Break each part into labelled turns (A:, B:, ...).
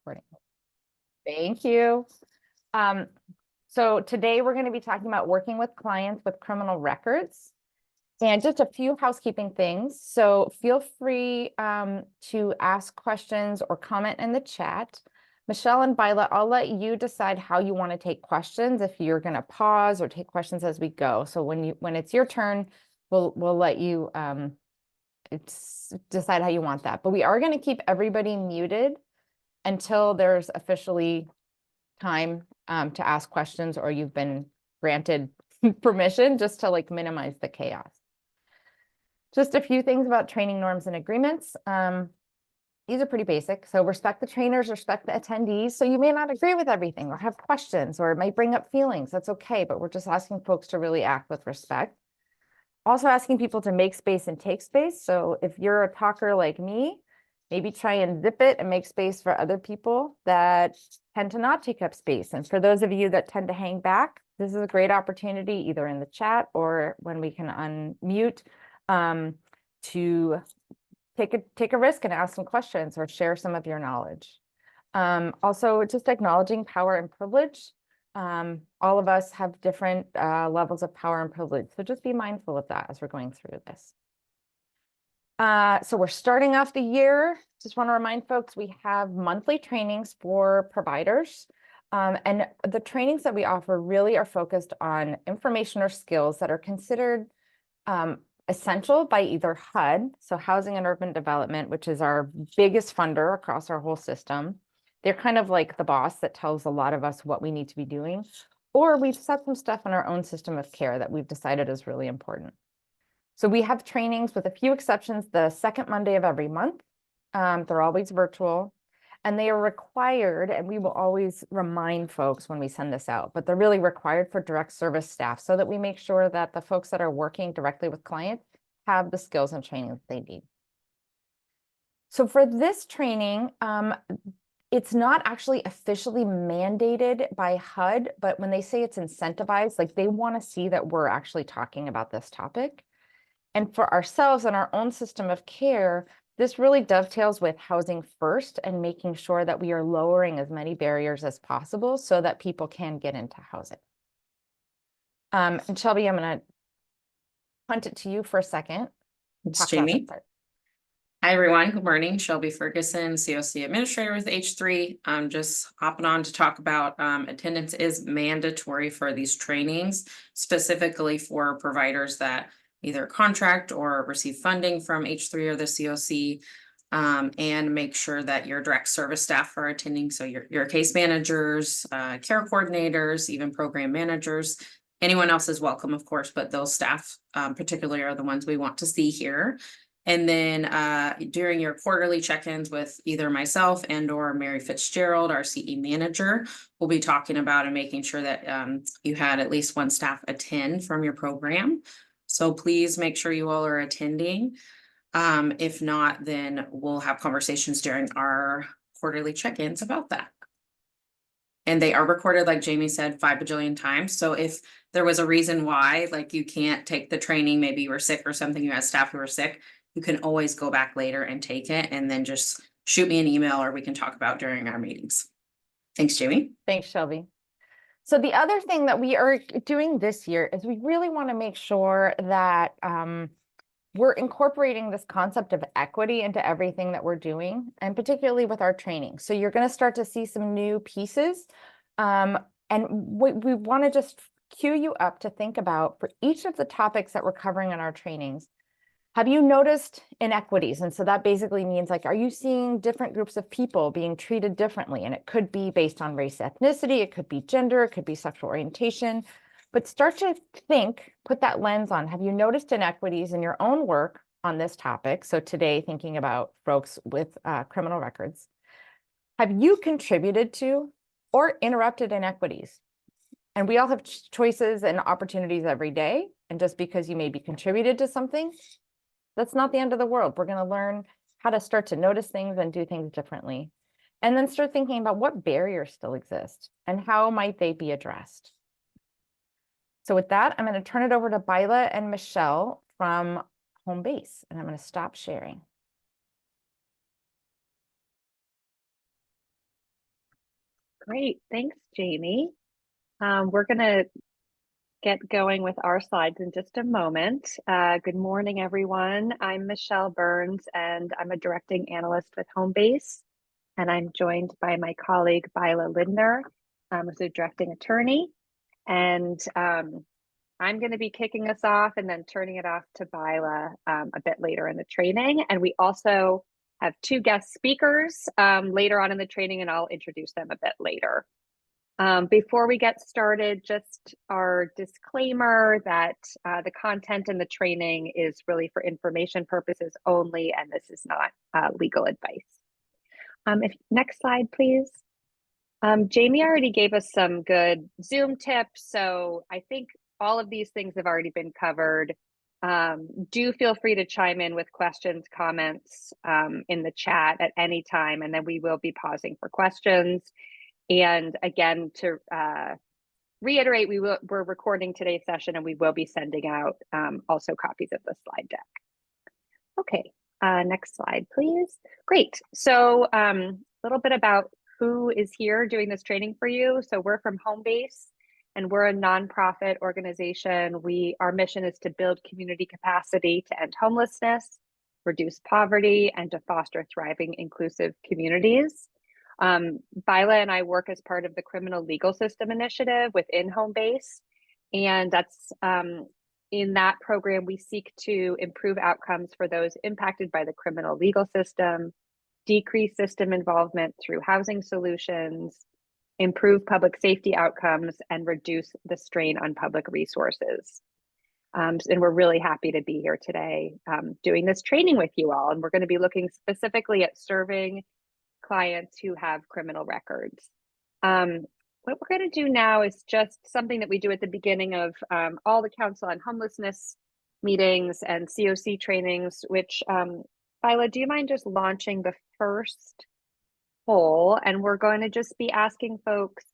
A: recording. Thank you. So today we're going to be talking about working with clients with criminal records and just a few housekeeping things. So feel free to ask questions or comment in the chat. Michelle and Bila, I'll let you decide how you want to take questions, if you're going to pause or take questions as we go. So when it's your turn, we'll let you decide how you want that. But we are going to keep everybody muted until there's officially time to ask questions or you've been granted permission, just to like minimize the chaos. Just a few things about training norms and agreements. These are pretty basic. So respect the trainers, respect the attendees. So you may not agree with everything or have questions, or it might bring up feelings. That's okay, but we're just asking folks to really act with respect. Also asking people to make space and take space. So if you're a talker like me, maybe try and zip it and make space for other people that tend to not take up space. And for those of you that tend to hang back, this is a great opportunity, either in the chat or when we can unmute, to take a risk and ask some questions or share some of your knowledge. Also, just acknowledging power and privilege. All of us have different levels of power and privilege, so just be mindful of that as we're going through this. So we're starting off the year. Just want to remind folks, we have monthly trainings for providers. And the trainings that we offer really are focused on information or skills that are considered essential by either HUD, so Housing and Urban Development, which is our biggest funder across our whole system. They're kind of like the boss that tells a lot of us what we need to be doing, or we've set some stuff in our own system of care that we've decided is really important. So we have trainings, with a few exceptions, the second Monday of every month. They're always virtual, and they are required, and we will always remind folks when we send this out, but they're really required for direct service staff so that we make sure that the folks that are working directly with clients have the skills and training that they need. So for this training, it's not actually officially mandated by HUD, but when they say it's incentivized, like they want to see that we're actually talking about this topic. And for ourselves and our own system of care, this really dovetails with housing first and making sure that we are lowering as many barriers as possible so that people can get into housing. And Shelby, I'm going to punt it to you for a second.
B: It's Jamie. Hi, everyone. Good morning. Shelby Ferguson, CoC Administrator with H3. I'm just hopping on to talk about attendance is mandatory for these trainings, specifically for providers that either contract or receive funding from H3 or the CoC, and make sure that your direct service staff are attending. So your case managers, care coordinators, even program managers. Anyone else is welcome, of course, but those staff particularly are the ones we want to see here. And then during your quarterly check-ins with either myself and or Mary Fitzgerald, our CE manager, we'll be talking about and making sure that you had at least one staff attend from your program. So please make sure you all are attending. If not, then we'll have conversations during our quarterly check-ins about that. And they are recorded, like Jamie said, 5 bajillion times. So if there was a reason why, like you can't take the training, maybe you were sick or something, you had staff who were sick, you can always go back later and take it, and then just shoot me an email or we can talk about during our meetings. Thanks, Jamie.
A: Thanks, Shelby. So the other thing that we are doing this year is we really want to make sure that we're incorporating this concept of equity into everything that we're doing, and particularly with our training. So you're going to start to see some new pieces. And we want to just cue you up to think about, for each of the topics that we're covering in our trainings, have you noticed inequities? And so that basically means, like, are you seeing different groups of people being treated differently? And it could be based on race, ethnicity, it could be gender, it could be sexual orientation. But start to think, put that lens on. Have you noticed inequities in your own work on this topic? So today, thinking about folks with criminal records. Have you contributed to or interrupted inequities? And we all have choices and opportunities every day. And just because you maybe contributed to something, that's not the end of the world. We're going to learn how to start to notice things and do things differently. And then start thinking about what barriers still exist and how might they be addressed. So with that, I'm going to turn it over to Bila and Michelle from Home Base, and I'm going to stop sharing.
C: Great, thanks, Jamie. We're going to get going with our slides in just a moment. Good morning, everyone. I'm Michelle Burns, and I'm a directing analyst with Homebase, and I'm joined by my colleague, Byla Lindner, who's a directing attorney. And I'm going to be kicking us off and then turning it off to Byla a bit later in the training. And we also have two guest speakers later on in the training, and I'll introduce them a bit later. Before we get started, just our disclaimer that the content in the training is really for information purposes only, and this is not legal advice. Next slide, please. Jamie already gave us some good Zoom tips, so I think all of these things have already been covered. Do feel free to chime in with questions, comments in the chat at any time, and then we will be pausing for questions. And again, to reiterate, we're recording today's session, and we will be sending out also copies of the slide deck. Okay, next slide, please. Great. So a little bit about who is here doing this training for you. So we're from Homebase, and we're a nonprofit organization. Our mission is to build community capacity to end homelessness, reduce poverty, and to foster thriving, inclusive communities. Byla and I work as part of the Criminal Legal System Initiative within Homebase, and that's in that program, we seek to improve outcomes for those impacted by the criminal legal system, decrease system involvement through housing solutions, improve public safety outcomes, and reduce the strain on public resources. And we're really happy to be here today doing this training with you all. And we're going to be looking specifically at serving clients who have criminal records. What we're going to do now is just something that we do at the beginning of all the Council on Homelessness meetings and CoC trainings, which, Byla, do you mind just launching the first poll? And we're going to just be asking folks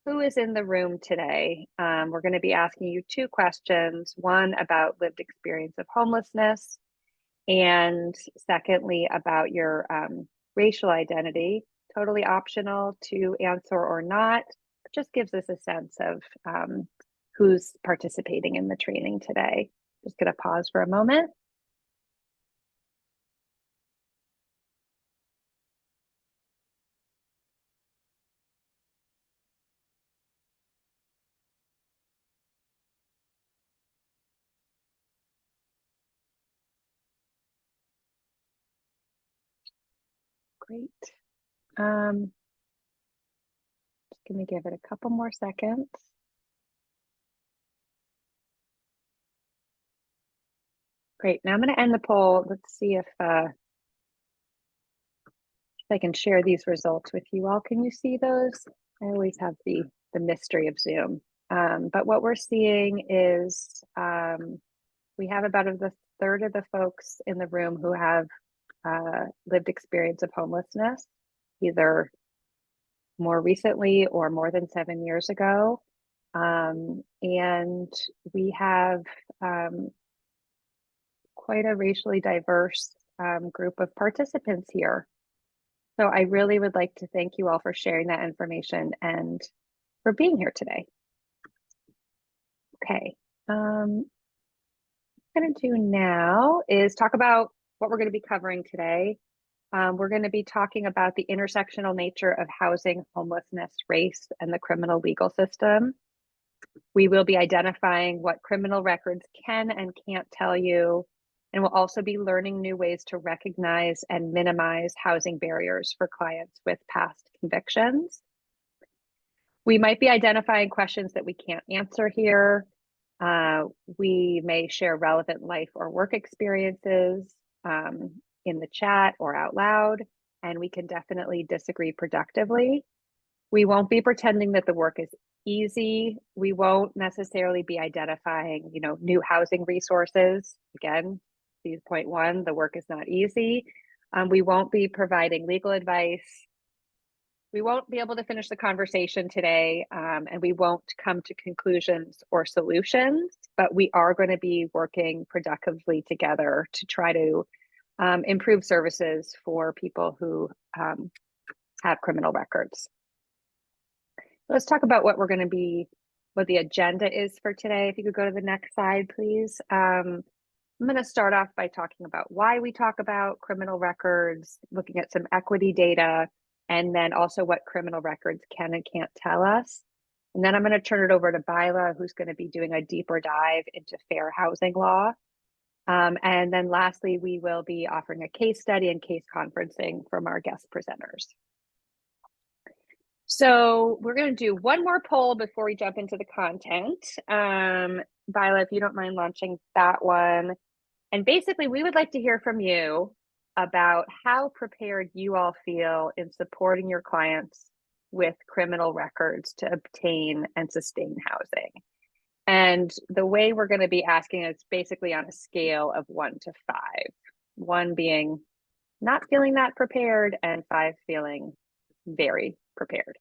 C: who is in the room today. We're going to be asking you two questions, one about lived experience of homelessness, and secondly, about your racial identity. Totally optional to answer or not. It just gives us a sense of who's participating in the training today. Just going to pause for a moment. Great. Just going to give it a couple more seconds. Great. Now I'm going to end the poll. Let's see if I can share these results with you all. Can you see those? I always have the mystery of Zoom. But what we're seeing is we have about a third of the folks in the room who have lived experience of homelessness, either more recently or more than 7 years ago. And we have quite a racially diverse group of participants here. So I really would like to thank you all for sharing that information and for being here today. Okay, what I'm going to do now is talk about what we're going to be covering today. We're going to be talking about the intersectional nature of housing, homelessness, race, and the criminal legal system. We will be identifying what criminal records can and can't tell you, and we'll also be learning new ways to recognize and minimize housing barriers for clients with past convictions. We might be identifying questions that we can't answer here. We may share relevant life or work experiences in the chat or out loud, and we can definitely disagree productively. We won't be pretending that the work is easy. We won't necessarily be identifying, new housing resources. Again, point one, the work is not easy. We won't be providing legal advice. We won't be able to finish the conversation today, and we won't come to conclusions or solutions, but we are going to be working productively together to try to improve services for people who have criminal records. Let's talk about what what the agenda is for today. If you could go to the next slide, please. I'm going to start off by talking about why we talk about criminal records, looking at some equity data, and then also what criminal records can and can't tell us. And then I'm going to turn it over to Byla, who's going to be doing a deeper dive into fair housing law. And then lastly, we will be offering a case study and case conferencing from our guest presenters. So we're going to do one more poll before we jump into the content. Byla, if you don't mind launching that one. And basically, we would like to hear from you about how prepared you all feel in supporting your clients with criminal records to obtain and sustain housing. And the way we're going to be asking is basically on a scale of 1 to 5, 1 being not feeling that prepared and 5 feeling very prepared.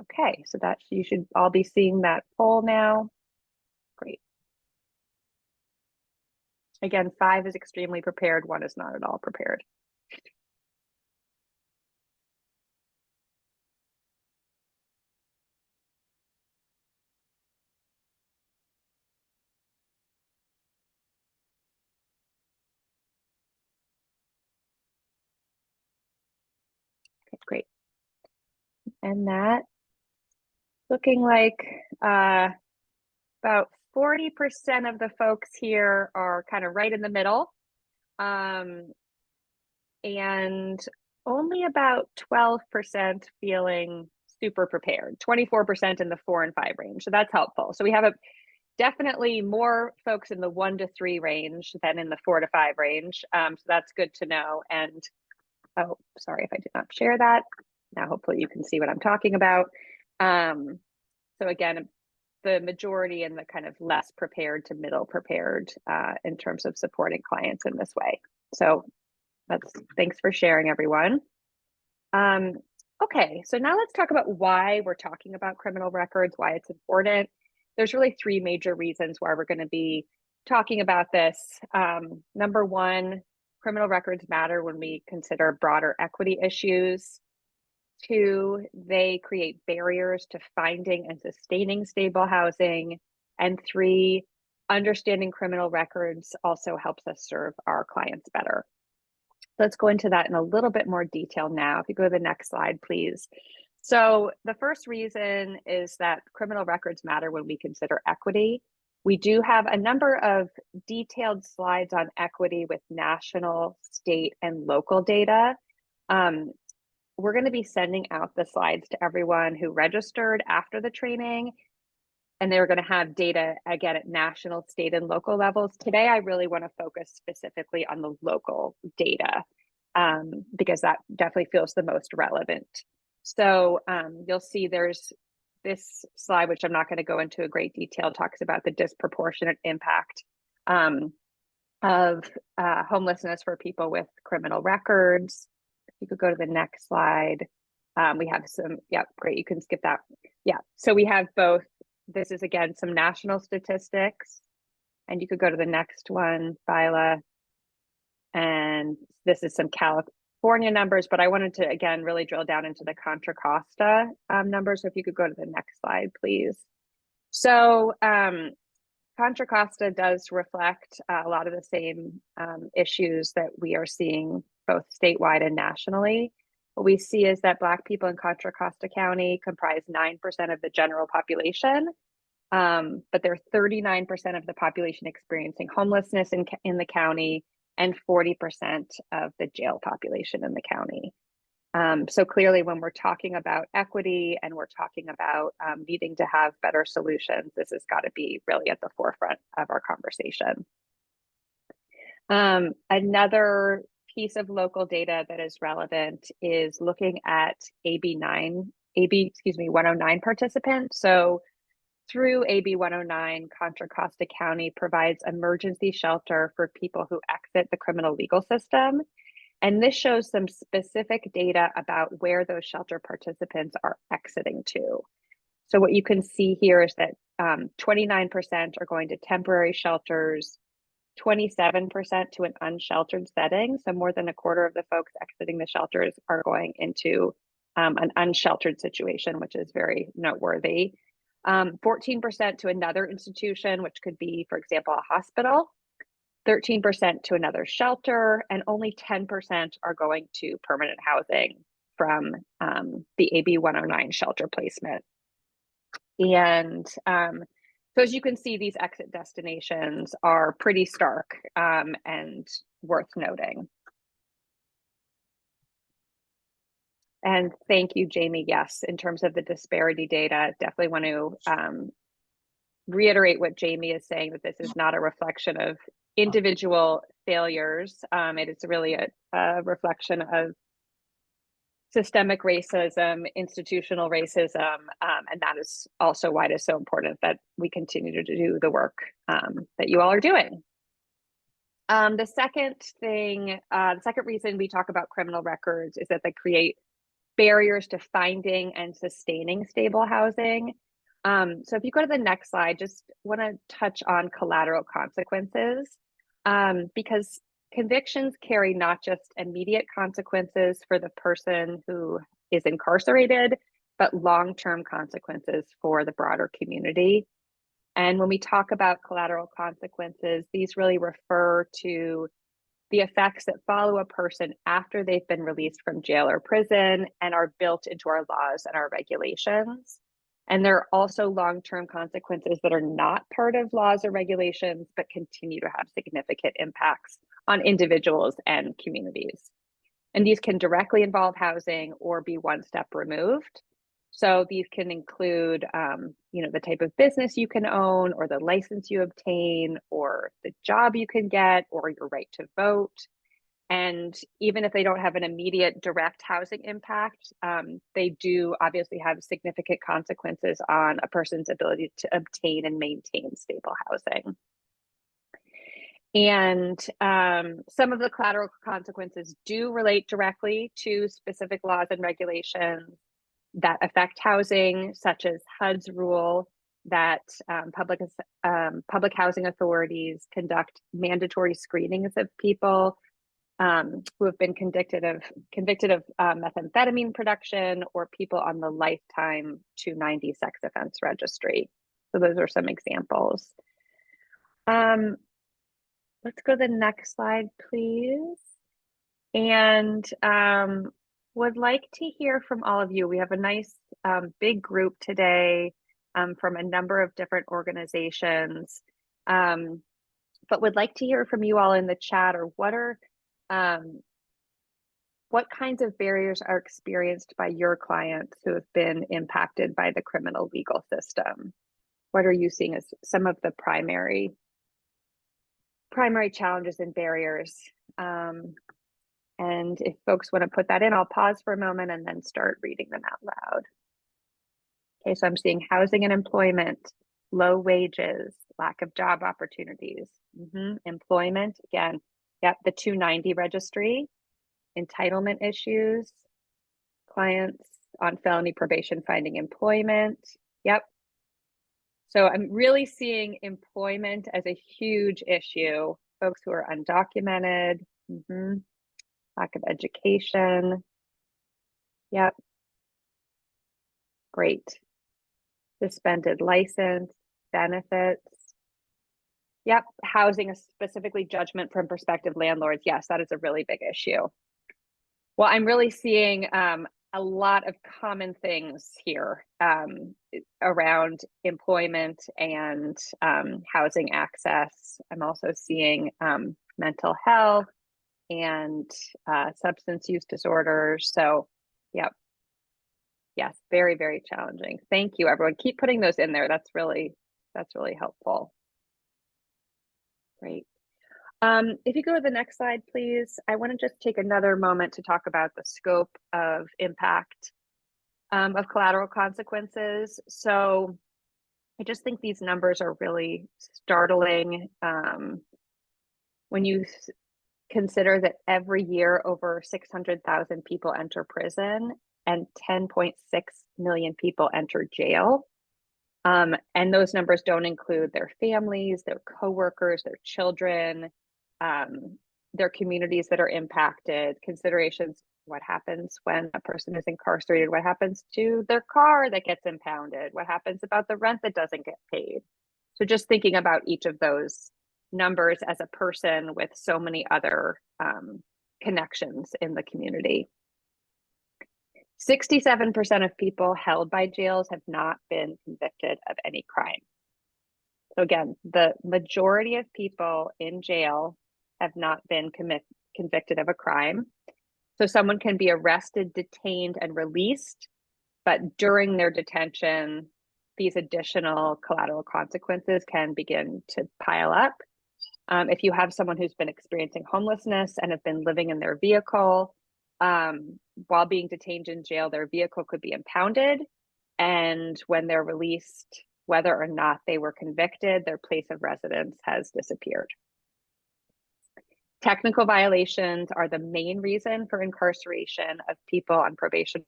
C: Okay, so that you should all be seeing that poll now. Great. Again, 5 is extremely prepared, 1 is not at all prepared. Okay, great. And that looking like about 40% of the folks here are kind of right in the middle. And only about 12% feeling super prepared, 24% in the 4 and 5 range. So that's helpful. So we have definitely more folks in the 1 to 3 range than in the 4 to 5 range. So that's good to know. And oh, sorry if I did not share that. Now, hopefully you can see what I'm talking about. So again, the majority and the kind of less prepared to middle prepared in terms of supporting clients in this way. So thanks for sharing, everyone. Okay, so now let's talk about why we're talking about criminal records, why it's important. There's really 3 major reasons why we're going to be talking about this. Number 1, criminal records matter when we consider broader equity issues. 2, they create barriers to finding and sustaining stable housing. And 3, understanding criminal records also helps us serve our clients better. Let's go into that in a little bit more detail now. If you go to the next slide, please. So the first reason is that criminal records matter when we consider equity. We do have a number of detailed slides on equity with national, state, and local data. We're going to be sending out the slides to everyone who registered after the training, and they're going to have data again at national, state, and local levels. Today, I really want to focus specifically on the local data because that definitely feels the most relevant. So you'll see there's this slide, which I'm not going to go into a great detail, talks about the disproportionate impact of homelessness for people with criminal records. If you could go to the next slide. We have some, yeah, great, you can skip that. Yeah, so we have both. This is again some national statistics, and you could go to the next one, Byla. And this is some California numbers, but I wanted to again really drill down into the Contra Costa numbers. So if you could go to the next slide, please. So Contra Costa does reflect a lot of the same issues that we are seeing both statewide and nationally. What we see is that Black people in Contra Costa County comprise 9% of the general population, but they're 39% of the population experiencing homelessness in the county and 40% of the jail population in the county. So clearly, when we're talking about equity and we're talking about needing to have better solutions, this has got to be really at the forefront of our conversation. Another piece of local data that is relevant is looking at AB 109 participants. So through AB 109, Contra Costa County provides emergency shelter for people who exit the criminal legal system. And this shows some specific data about where those shelter participants are exiting to. So what you can see here is that 29% are going to temporary shelters, 27% to an unsheltered setting. So more than a quarter of the folks exiting the shelters are going into an unsheltered situation, which is very noteworthy. 14% to another institution, which could be, for example, a hospital, 13% to another shelter, and only 10% are going to permanent housing from the AB 109 shelter placement. And so as you can see, these exit destinations are pretty stark and worth noting. And thank you, Jamie. Yes, in terms of the disparity data, definitely want to reiterate what Jamie is saying, that this is not a reflection of individual failures. It is really a reflection of systemic racism, institutional racism, and that is also why it is so important that we continue to do the work that you all are doing. The second reason we talk about criminal records is that they create barriers to finding and sustaining stable housing. So if you go to the next slide, just want to touch on collateral consequences, because convictions carry not just immediate consequences for the person who is incarcerated, but long-term consequences for the broader community. And when we talk about collateral consequences, these really refer to the effects that follow a person after they've been released from jail or prison and are built into our laws and our regulations. And there are also long-term consequences that are not part of laws or regulations, but continue to have significant impacts on individuals and communities. And these can directly involve housing or be one step removed. So these can include, the type of business you can own, or the license you obtain, or the job you can get, or your right to vote. And even if they don't have an immediate direct housing impact, they do obviously have significant consequences on a person's ability to obtain and maintain stable housing. And some of the collateral consequences do relate directly to specific laws and regulations that affect housing, such as HUD's rule that public housing authorities conduct mandatory screenings of people who have been convicted of methamphetamine production, or people on the lifetime 290 sex offense registry. So those are some examples. Let's go to the next slide, please. And would like to hear from all of you. We have a nice big group today from a number of different organizations, but would like to hear from you all in the chat, or what kinds of barriers are experienced by your clients who have been impacted by the criminal legal system? What are you seeing as some of the primary challenges and barriers? And if folks want to put that in, I'll pause for a moment and then start reading them out loud. Okay, so I'm seeing housing and employment, low wages, lack of job opportunities, employment, again, yep, the 290 registry, entitlement issues, clients on felony probation finding employment, yep. So I'm really seeing employment as a huge issue, folks who are undocumented, lack of education. Yep. Great. Suspended license, benefits. Yep. Housing, specifically judgment from prospective landlords. Yes, that is a really big issue. Well, I'm really seeing a lot of common things here around employment and housing access. I'm also seeing mental health and substance use disorders. So, yep. Yes, very, very challenging. Thank you, everyone. Keep putting those in there. That's really helpful. Great. If you go to the next slide, please. I want to just take another moment to talk about the scope of impact of collateral consequences. So I just think these numbers are really startling when you consider that every year over 600,000 people enter prison and 10.6 million people enter jail. And those numbers don't include their families, their coworkers, their children, their communities that are impacted, considerations What happens when a person is incarcerated? What happens to their car that gets impounded? What happens about the rent that doesn't get paid? So just thinking about each of those numbers as a person with so many other connections in the community. 67% of people held by jails have not been convicted of any crime. So again, the majority of people in jail have not been convicted of a crime. So someone can be arrested, detained, and released, but during their detention, these additional collateral consequences can begin to pile up. If you have someone who's been experiencing homelessness and have been living in their vehicle, while being detained in jail, their vehicle could be impounded. And when they're released, whether or not they were convicted, their place of residence has disappeared. Technical violations are the main reason for incarceration of people on probation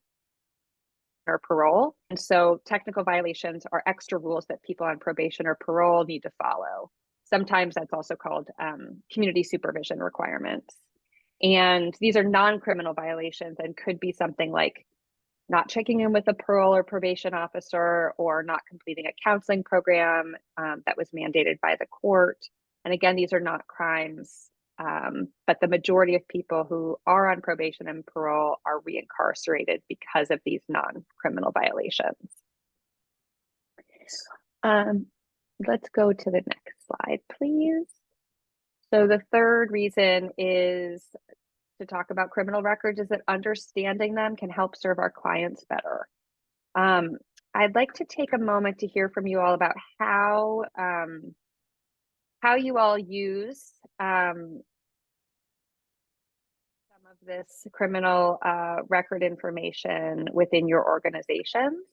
C: or parole. And so technical violations are extra rules that people on probation or parole need to follow. Sometimes that's also called community supervision requirements. And these are non-criminal violations and could be something like not checking in with a parole or probation officer, or not completing a counseling program that was mandated by the court. And again, these are not crimes, but the majority of people who are on probation and parole are reincarcerated because of these non-criminal violations. Let's go to the next slide, please. So the third reason is to talk about criminal records is that understanding them can help serve our clients better. I'd like to take a moment to hear from you all about how you all use some of this criminal record information within your organizations.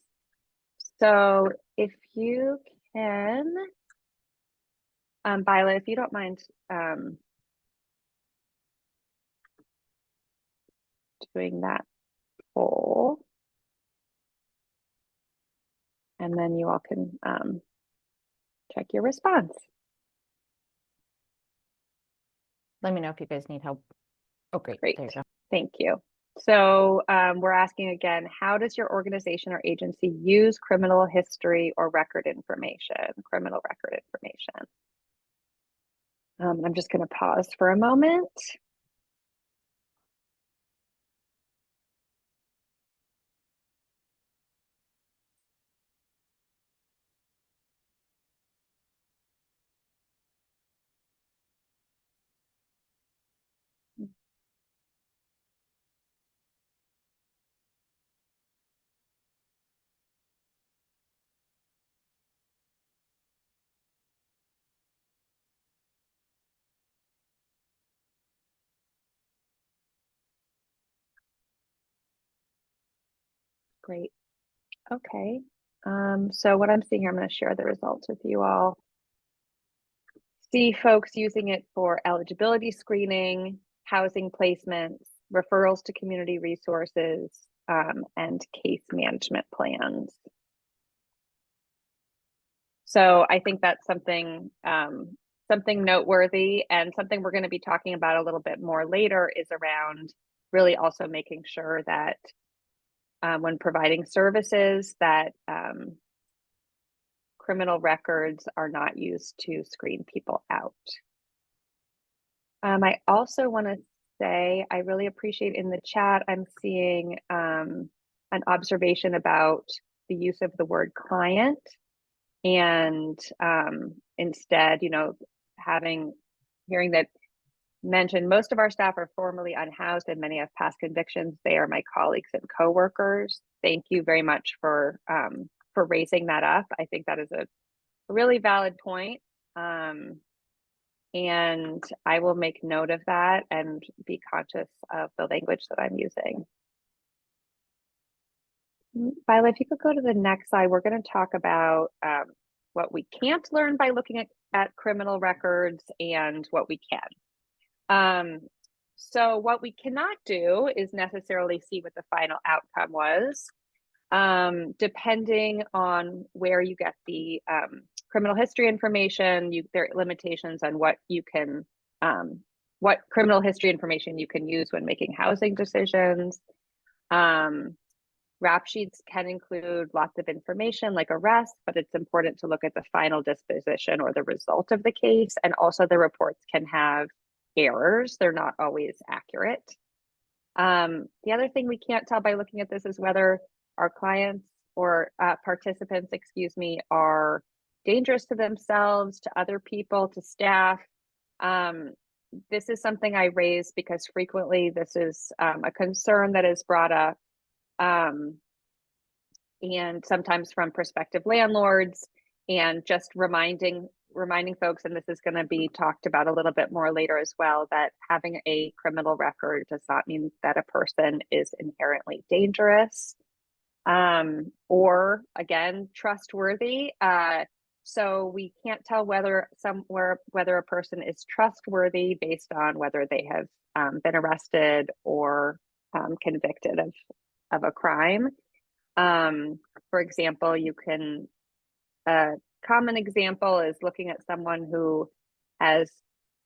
C: So if you can, Violet, if you don't mind doing that poll, and then you all can check your response.
A: Let me know if you guys need help. Oh, great.
C: Great.
A: There you go.
C: Thank you. So we're asking again, how does your organization or agency use criminal history or record information, criminal record information? I'm just going to pause for a moment. Great. Okay. So what I'm seeing here, I'm going to share the results with you all. See folks using it for eligibility screening, housing placements, referrals to community resources, and case management plans. So I think that's something noteworthy, and something we're going to be talking about a little bit more later is around really also making sure that when providing services that criminal records are not used to screen people out. I also want to say I really appreciate in the chat, I'm seeing an observation about the use of the word client, and instead, hearing that mentioned, most of our staff are formerly unhoused and many have past convictions. They are my colleagues and coworkers. Thank you very much for raising that up. I think that is a really valid point. And I will make note of that and be conscious of the language that I'm using. Violet, if you could go to the next slide, we're going to talk about what we can't learn by looking at criminal records and what we can. So what we cannot do is necessarily see what the final outcome was. Depending on where you get the criminal history information, there are limitations on what you can what criminal history information you can use when making housing decisions. Rap sheets can include lots of information like arrests, but it's important to look at the final disposition or the result of the case. And also the reports can have errors. They're not always accurate. The other thing we can't tell by looking at this is whether our clients or participants, excuse me, are dangerous to themselves, to other people, to staff. This is something I raise because frequently this is a concern that is brought up, and sometimes from prospective landlords, and just reminding folks, and this is going to be talked about a little bit more later as well, that having a criminal record does not mean that a person is inherently dangerous, or again, trustworthy. So we can't tell whether a person is trustworthy based on whether they have been arrested or convicted of a crime. For example, a common example is looking at someone who has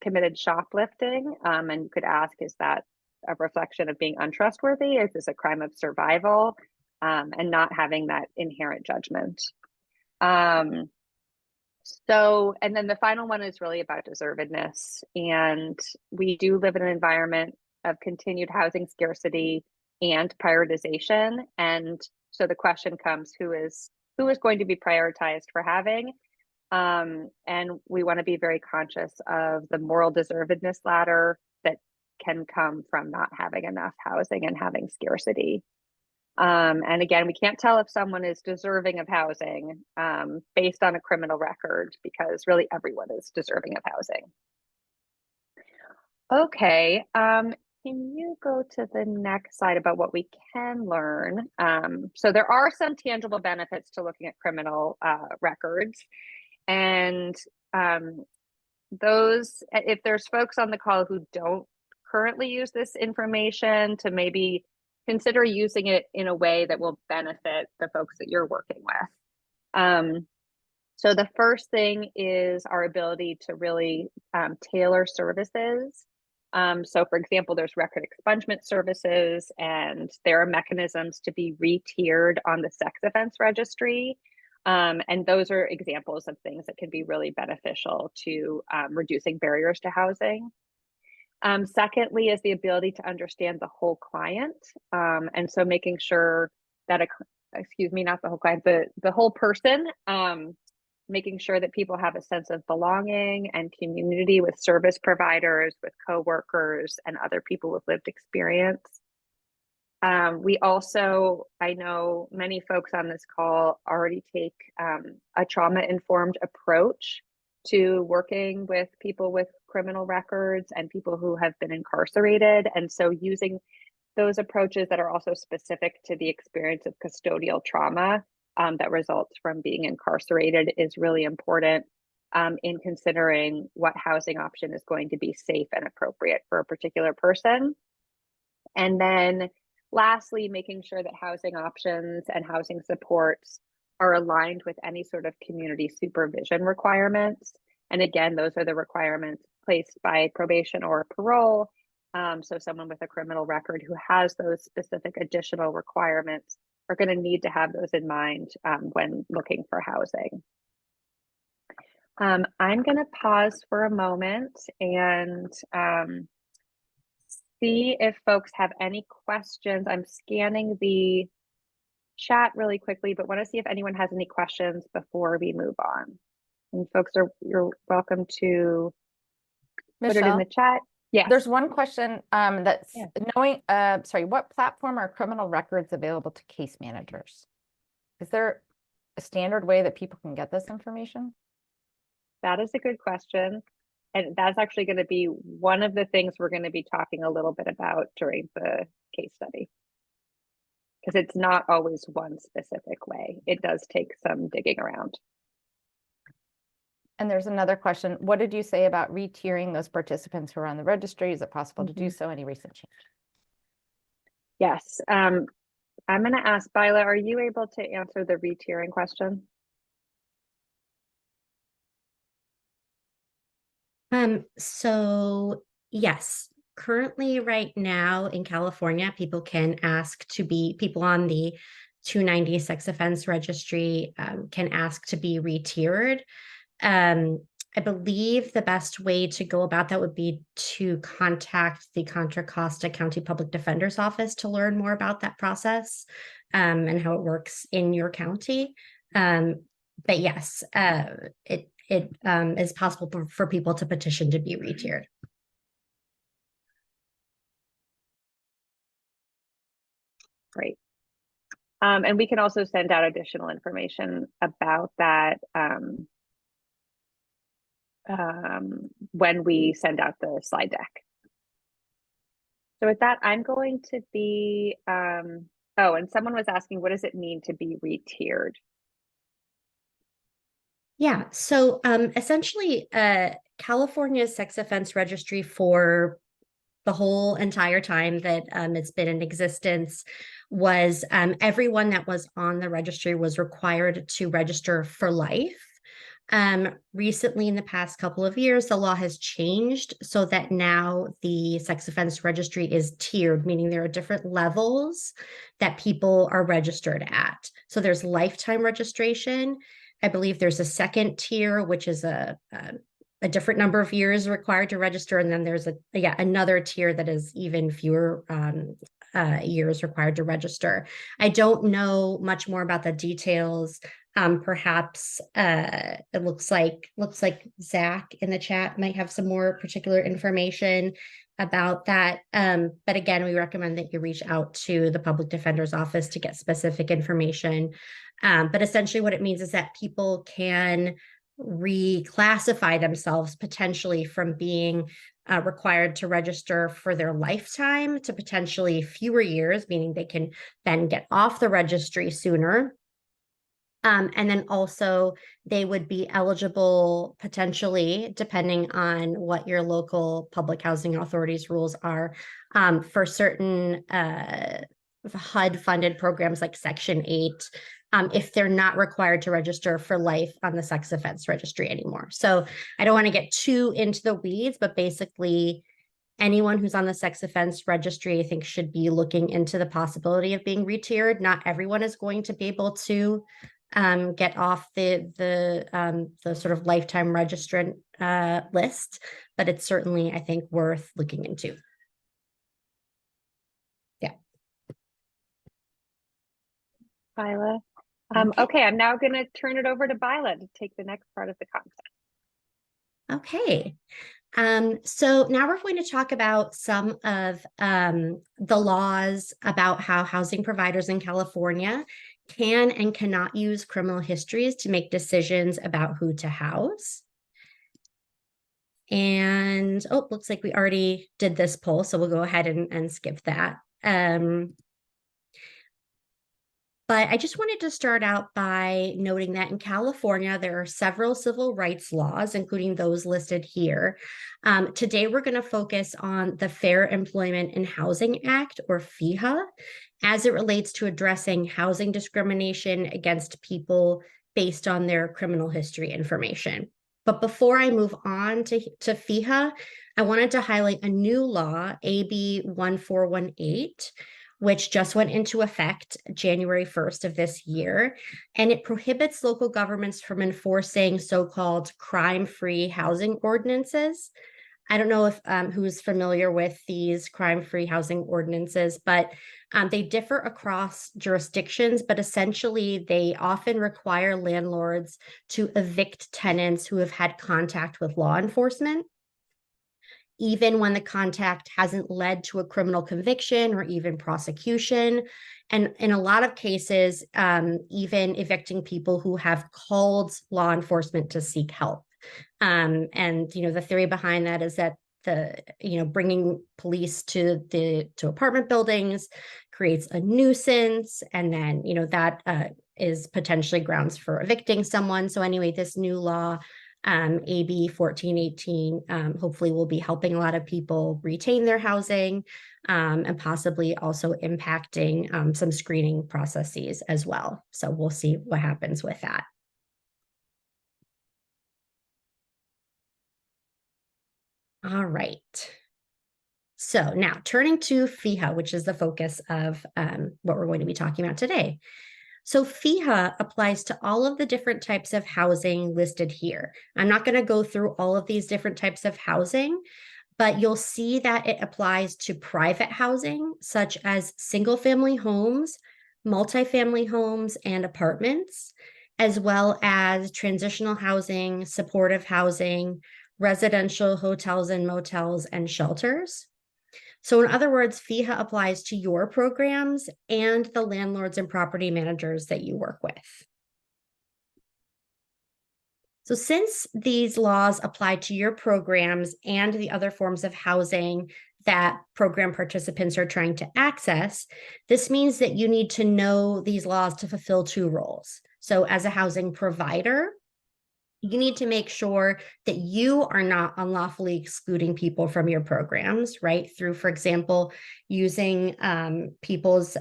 C: committed shoplifting, and you could ask, is that a reflection of being untrustworthy? Is this a crime of survival? And not having that inherent judgment. And then the final one is really about deservedness. And we do live in an environment of continued housing scarcity and prioritization. And so the question comes, who is going to be prioritized for having? And we want to be very conscious of the moral deservedness ladder that can come from not having enough housing and having scarcity. And again, we can't tell if someone is deserving of housing based on a criminal record, because really everyone is deserving of housing. Okay, can you go to the next slide about what we can learn? So there are some tangible benefits to looking at criminal records. And those, if there's folks on the call who don't currently use this information, to maybe consider using it in a way that will benefit the folks that you're working with. So the first thing is our ability to really tailor services. So for example, there's record expungement services, and there are mechanisms to be re-tiered on the sex offense registry. And those are examples of things that can be really beneficial to reducing barriers to housing. Secondly is the ability to understand the whole client. And so making sure that, not the whole client, the whole person, making sure that people have a sense of belonging and community with service providers, with coworkers, and other people with lived experience. We also, I know many folks on this call already take a trauma-informed approach to working with people with criminal records and people who have been incarcerated. And so using those approaches that are also specific to the experience of custodial trauma that results from being incarcerated is really important in considering what housing option is going to be safe and appropriate for a particular person. And then lastly, making sure that housing options and housing supports are aligned with any sort of community supervision requirements. And again, those are the requirements placed by probation or parole. So someone with a criminal record who has those specific additional requirements are going to need to have those in mind when looking for housing. I'm going to pause for a moment and see if folks have any questions. I'm scanning the chat really quickly, but want to see if anyone has any questions before we move on. And folks, you're welcome to put it in the chat. Yeah.
A: There's one question that's knowing, what platform are criminal records available to case managers? Is there a standard way that people can get this information?
C: That is a good question. And that's actually going to be one of the things we're going to be talking a little bit about during the case study. Because it's not always one specific way. It does take some digging around.
A: And there's another question. What did you say about re-tiering those participants who are on the registry? Is it possible to do so? Any recent change?
C: Yes. I'm going to ask Bila, are you able to answer the re-tiering question?
D: So Yes. Currently, right now in California, people on the 290 sex offense registry can ask to be re-tiered. I believe the best way to go about that would be to contact the Contra Costa County Public Defender's Office to learn more about that process and how it works in your county. But yes, it is possible for people to petition to be re-tiered.
C: Great. And we can also send out additional information about that when we send out the slide deck. So with that, I'm going to be, oh, and someone was asking, what does it mean to be re-tiered?
D: Yeah, so essentially, California's sex offense registry for the whole entire time that it's been in existence was everyone that was on the registry was required to register for life. Recently, in the past couple of years, the law has changed so that now the sex offense registry is tiered, meaning there are different levels that people are registered at. So there's lifetime registration. I believe there's a second tier, which is a different number of years required to register. And then there's another tier that is even fewer years required to register. I don't know much more about the details. Perhaps it looks like Zach in the chat might have some more particular information about that. But again, we recommend that you reach out to the public defender's office to get specific information. But essentially what it means is that people can reclassify themselves potentially from being required to register for their lifetime to potentially fewer years, meaning they can then get off the registry sooner. And then also they would be eligible potentially, depending on what your local public housing authorities rules are, for certain HUD funded programs like Section 8, if they're not required to register for life on the sex offense registry anymore. So I don't want to get too into the weeds, but basically anyone who's on the sex offense registry, I think, should be looking into the possibility of being re-tiered. Not everyone is going to be able to get off the sort of lifetime registrant list, but it's certainly, I think, worth looking into. Yeah.
C: Bila.
D: Okay.
C: Okay, I'm now going to turn it over to Bila to take the next part of the content.
D: Okay. So now we're going to talk about some of the laws about how housing providers in California can and cannot use criminal histories to make decisions about who to house. And, oh, looks like we already did this poll, so we'll go ahead and skip that. But I just wanted to start out by noting that in California, there are several civil rights laws, including those listed here. Today, we're going to focus on the Fair Employment and Housing Act, or FEHA, as it relates to addressing housing discrimination against people based on their criminal history information. But before I move on to FEHA, I wanted to highlight a new law, AB 1418, which just went into effect January 1st of this year. And it prohibits local governments from enforcing so-called crime-free housing ordinances. I don't know if who's familiar with these crime-free housing ordinances, but they differ across jurisdictions, but essentially they often require landlords to evict tenants who have had contact with law enforcement, even when the contact hasn't led to a criminal conviction or even prosecution. And in a lot of cases, even evicting people who have called law enforcement to seek help. And, the theory behind that is that bringing police to apartment buildings creates a nuisance. And then, that is potentially grounds for evicting someone. So anyway, this new law, AB 1418, hopefully will be helping a lot of people retain their housing and possibly also impacting some screening processes as well. So we'll see what happens with that. All right. So now turning to FEHA, which is the focus of what we're going to be talking about today. So FEHA applies to all of the different types of housing listed here. I'm not going to go through all of these different types of housing, but you'll see that it applies to private housing, such as single-family homes, multifamily homes, and apartments, as well as transitional housing, supportive housing, residential hotels and motels, and shelters. So in other words, FEHA applies to your programs and the landlords and property managers that you work with. So since these laws apply to your programs and the other forms of housing that program participants are trying to access, this means that you need to know these laws to fulfill two roles. So as a housing provider, you need to make sure that you are not unlawfully excluding people from your programs, right? Through, for example, using people's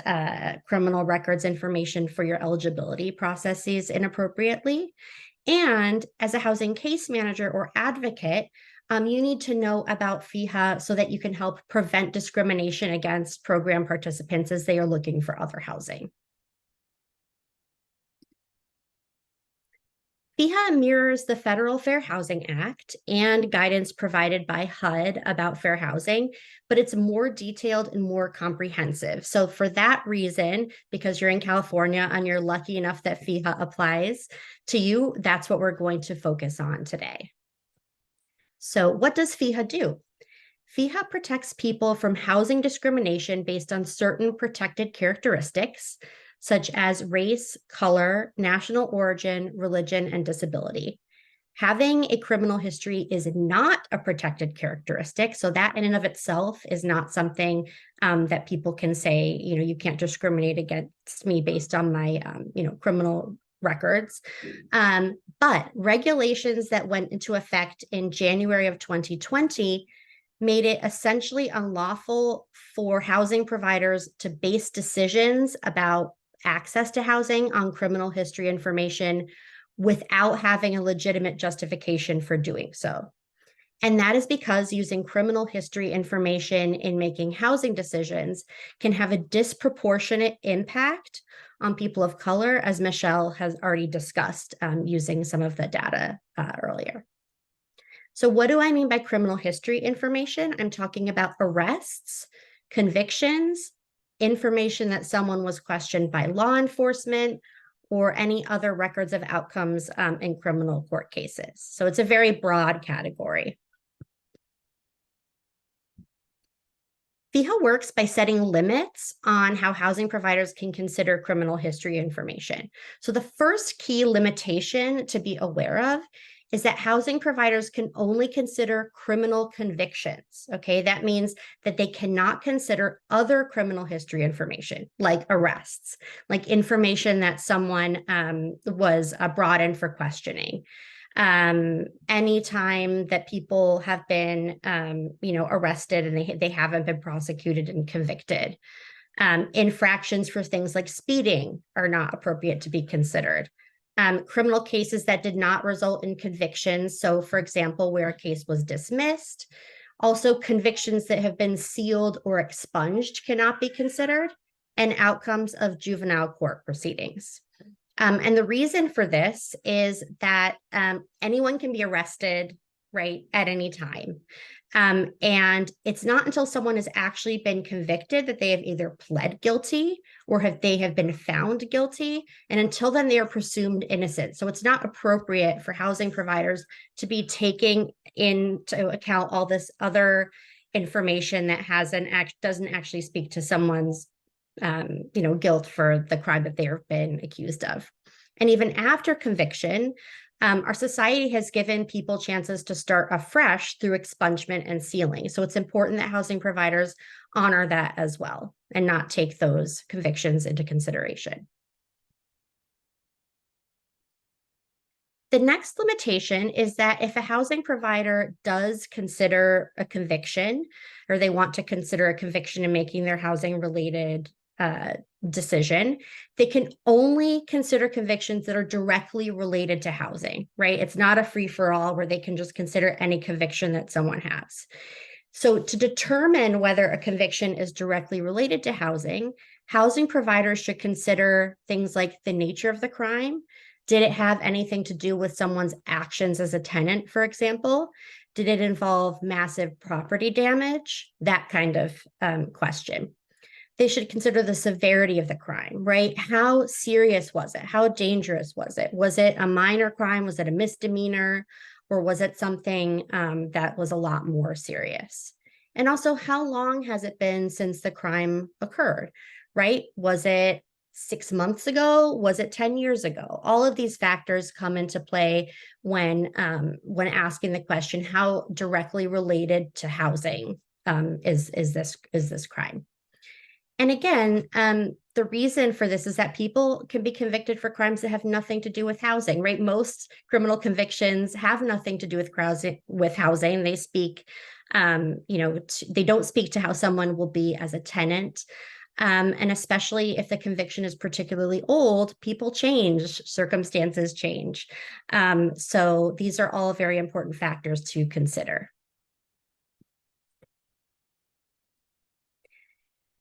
D: criminal records information for your eligibility processes inappropriately. And as a housing case manager or advocate, you need to know about FEHA so that you can help prevent discrimination against program participants as they are looking for other housing. FEHA mirrors the Federal Fair Housing Act and guidance provided by HUD about fair housing, but it's more detailed and more comprehensive. So for that reason, because you're in California and you're lucky enough that FEHA applies to you, that's what we're going to focus on today. So what does FEHA do? FEHA protects people from housing discrimination based on certain protected characteristics, such as race, color, national origin, religion, and disability. Having a criminal history is not a protected characteristic. So that in and of itself is not something that people can say, you can't discriminate against me based on my, criminal records. But regulations that went into effect in January of 2020 made it essentially unlawful for housing providers to base decisions about access to housing on criminal history information without having a legitimate justification for doing so. And that is because using criminal history information in making housing decisions can have a disproportionate impact on people of color, as Michelle has already discussed using some of the data earlier. So what do I mean by criminal history information? I'm talking about arrests, convictions, information that someone was questioned by law enforcement, or any other records of outcomes in criminal court cases. So it's a very broad category. FEHA works by setting limits on how housing providers can consider criminal history information. So the first key limitation to be aware of is that housing providers can only consider criminal convictions, okay? That means that they cannot consider other criminal history information, like arrests, like information that someone was brought in for questioning. Anytime that people have been, arrested and they haven't been prosecuted and convicted. Infractions for things like speeding are not appropriate to be considered. Criminal cases that did not result in convictions. So for example, where a case was dismissed. Also convictions that have been sealed or expunged cannot be considered, and outcomes of juvenile court proceedings. And the reason for this is that anyone can be arrested, right, at any time. And it's not until someone has actually been convicted that they have either pled guilty or they have been found guilty. And until then, they are presumed innocent. So it's not appropriate for housing providers to be taking into account all this other information that doesn't actually speak to someone's guilt for the crime that they have been accused of. And even after conviction, our society has given people chances to start afresh through expungement and sealing. So it's important that housing providers honor that as well and not take those convictions into consideration. The next limitation is that if a housing provider does consider a conviction, or they want to consider a conviction in making their housing related decision, they can only consider convictions that are directly related to housing, right? It's not a free-for-all where they can just consider any conviction that someone has. So to determine whether a conviction is directly related to housing, housing providers should consider things like the nature of the crime. Did it have anything to do with someone's actions as a tenant, for example? Did it involve massive property damage? That kind of question. They should consider the severity of the crime, right? How serious was it? How dangerous was it? Was it a minor crime? Was it a misdemeanor? Or was it something that was a lot more serious? And also, how long has it been since the crime occurred, right? Was it 6 months ago? Was it 10 years ago? All of these factors come into play when asking the question, how directly related to housing is this crime? And again, the reason for this is that people can be convicted for crimes that have nothing to do with housing, right? Most criminal convictions have nothing to do with housing. They speak, they don't speak to how someone will be as a tenant. And especially if the conviction is particularly old, people change, circumstances change. So these are all very important factors to consider.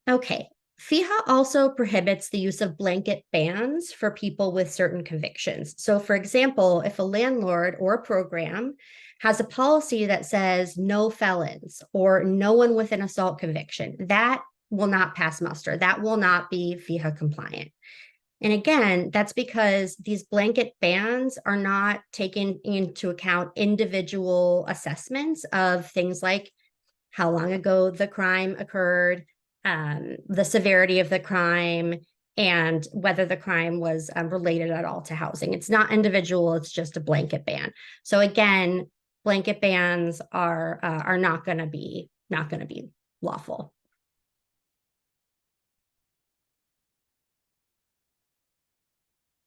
D: Okay. FEHA also prohibits the use of blanket bans for people with certain convictions. So, for example, if a landlord or a program has a policy that says no felons or no one with an assault conviction, that will not pass muster. That will not be FEHA compliant. And again, that's because these blanket bans are not taking into account individual assessments of things like how long ago the crime occurred, the severity of the crime, and whether the crime was related at all to housing. It's not individual, it's just a blanket ban. So again, blanket bans are not going to be lawful.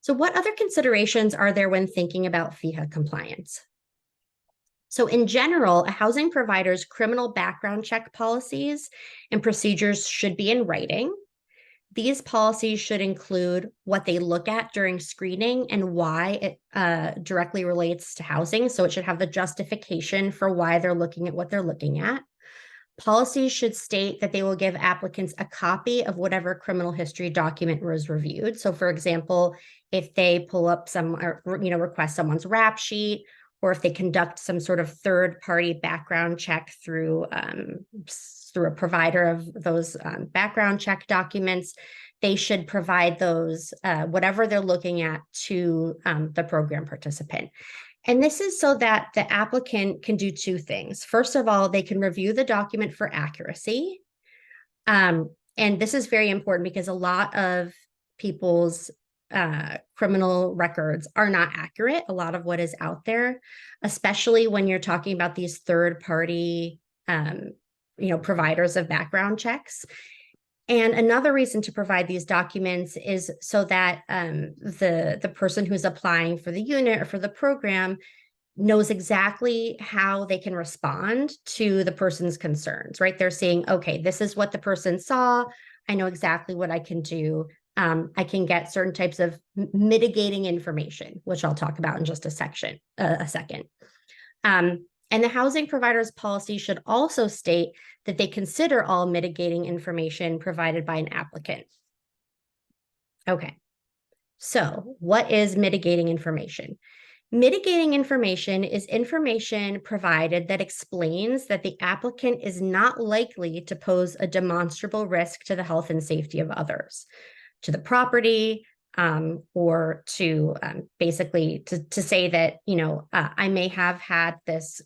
D: So what other considerations are there when thinking about FEHA compliance? So in general, a housing provider's criminal background check policies and procedures should be in writing. These policies should include what they look at during screening and why it directly relates to housing. So it should have the justification for why they're looking at what they're looking at. Policies should state that they will give applicants a copy of whatever criminal history document was reviewed. So for example, if they pull up request someone's rap sheet, or if they conduct some sort of third-party background check through a provider of those background check documents, they should provide those, whatever they're looking at, to the program participant. And this is so that the applicant can do two things. First of all, they can review the document for accuracy. And this is very important because a lot of people's criminal records are not accurate. A lot of what is out there, especially when you're talking about these third-party, providers of background checks. And another reason to provide these documents is so that the person who's applying for the unit or for the program knows exactly how they can respond to the person's concerns, right? They're saying, okay, this is what the person saw. I know exactly what I can do. I can get certain types of mitigating information, which I'll talk about in just a second. And the housing provider's policy should also state that they consider all mitigating information provided by an applicant. Okay, so what is mitigating information? Mitigating information is information provided that explains that the applicant is not likely to pose a demonstrable risk to the health and safety of others, to the property, or to basically to say that, I may have had this,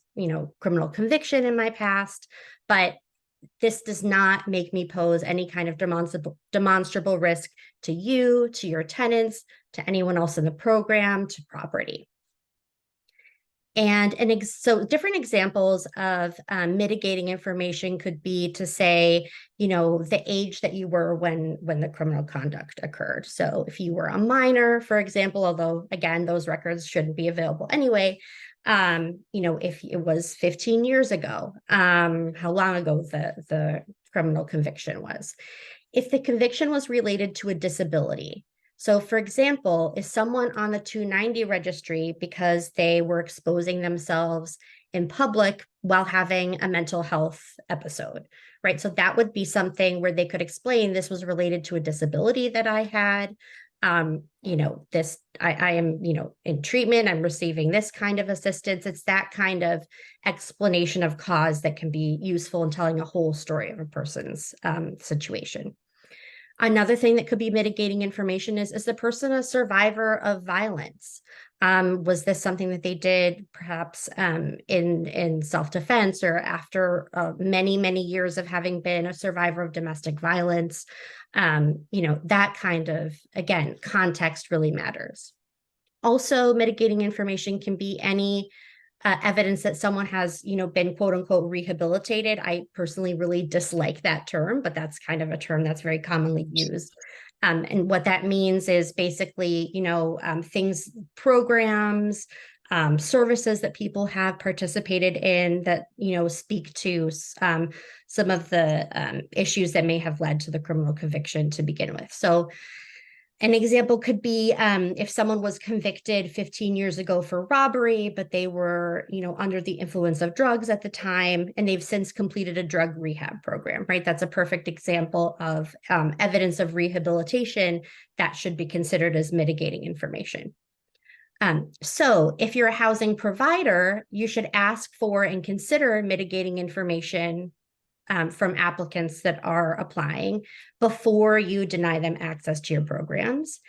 D: criminal conviction in my past, but this does not make me pose any kind of demonstrable risk to you, to your tenants, to anyone else in the program, to property. And so different examples of mitigating information could be to say, the age that you were when the criminal conduct occurred. So if you were a minor, for example, although again, those records shouldn't be available anyway, if it was 15 years ago, how long ago the criminal conviction was. If the conviction was related to a disability, So for example, is someone on the 290 registry because they were exposing themselves in public while having a mental health episode, right? So that would be something where they could explain this was related to a disability that I had. This, I am, in treatment, I'm receiving this kind of assistance. It's that kind of explanation of cause that can be useful in telling a whole story of a person's situation. Another thing that could be mitigating information is the person a survivor of violence? Was this something that they did perhaps in self-defense or after many, many years of having been a survivor of domestic violence? That kind of, again, context really matters. Also, mitigating information can be any evidence that someone has, been quote unquote rehabilitated. I personally really dislike that term, but that's kind of a term that's very commonly used. And what that means is basically, things, programs, services that people have participated in that, speak to some of the issues that may have led to the criminal conviction to begin with. So an example could be if someone was convicted 15 years ago for robbery, but they were, under the influence of drugs at the time, and they've since completed a drug rehab program, right? That's a perfect example of evidence of rehabilitation that should be considered as mitigating information. So if you're a housing provider, you should ask for and consider mitigating information from applicants that are applying before you deny them access to your programs.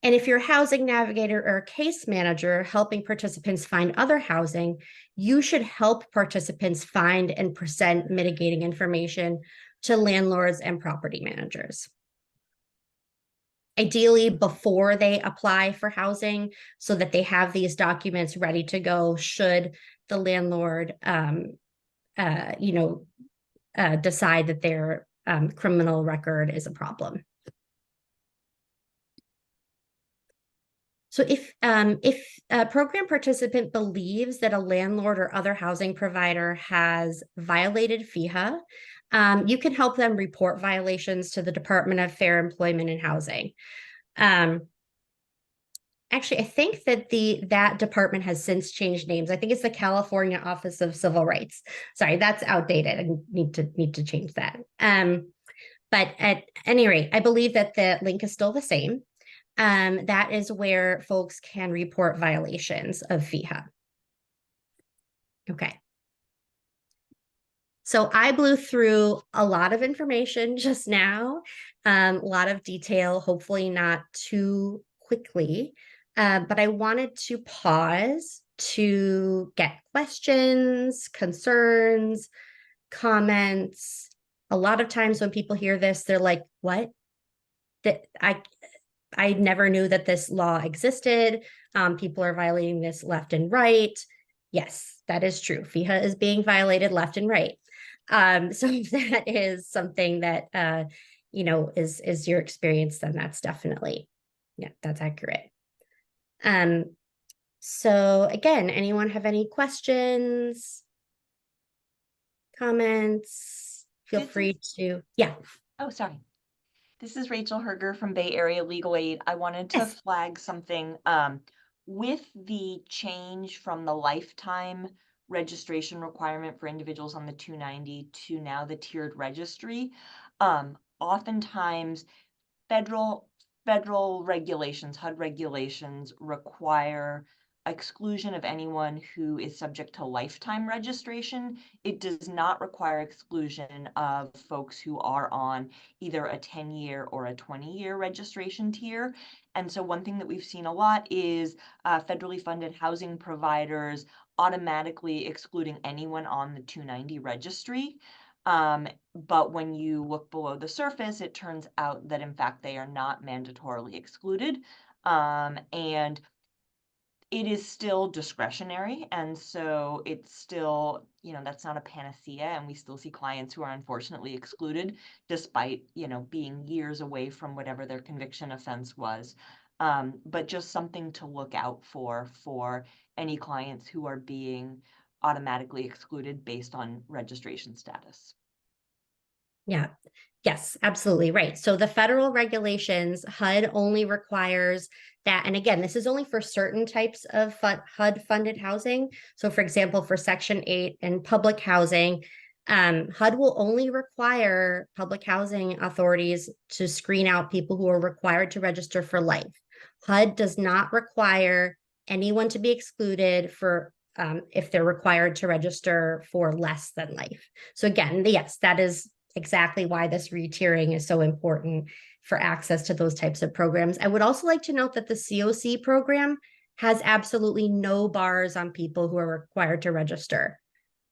D: And if you're a housing navigator or a case manager helping participants find other housing, you should help participants find and present mitigating information to landlords and property managers. Ideally, before they apply for housing, so that they have these documents ready to go should the landlord decide that their criminal record is a problem. So if a program participant believes that a landlord or other housing provider has violated FEHA, you can help them report violations to the Department of Fair Employment and Housing. Actually, I think that that department has since changed names. I think it's the California Office of Civil Rights. Sorry, that's outdated. I need to change that. But at any rate, I believe that the link is still the same. That is where folks can report violations of FEHA. Okay. So I blew through a lot of information just now, a lot of detail, hopefully not too quickly. But I wanted to pause to get questions, concerns, comments. A lot of times when people hear this, they're like, what? That I never knew that this law existed. People are violating this left and right. Yes, that is true. FEHA is being violated left and right. So if that is something that, is your experience, then that's definitely, that's accurate. So again, anyone have any questions, comments? Feel free to, yeah.
E: Oh, sorry. This is Rachel Herger from Bay Area Legal Aid. I wanted to
D: Yes.
E: flag something with the change from the lifetime registration requirement for individuals on the 290 to now the tiered registry. Oftentimes federal regulations, HUD regulations require exclusion of anyone who is subject to lifetime registration. It does not require exclusion of folks who are on either a 10-year or a 20-year registration tier. And so one thing that we've seen a lot is federally funded housing providers automatically excluding anyone on the 290 registry. But when you look below the surface, it turns out that in fact they are not mandatorily excluded. And it is still discretionary. And so it's still, that's not a panacea. And we still see clients who are unfortunately excluded despite, being years away from whatever their conviction offense was. But just something to look out for any clients who are being automatically excluded based on registration status.
D: Yeah. Yes, absolutely right. So the federal regulations, HUD only requires that, and again, this is only for certain types of HUD funded housing. So for example, for Section 8 and public housing, HUD will only require public housing authorities to screen out people who are required to register for life. HUD does not require anyone to be excluded for if they're required to register for less than life. So again, yes, that is exactly why this retiering is so important for access to those types of programs. I would also like to note that the CoC program has absolutely no bars on people who are required to register.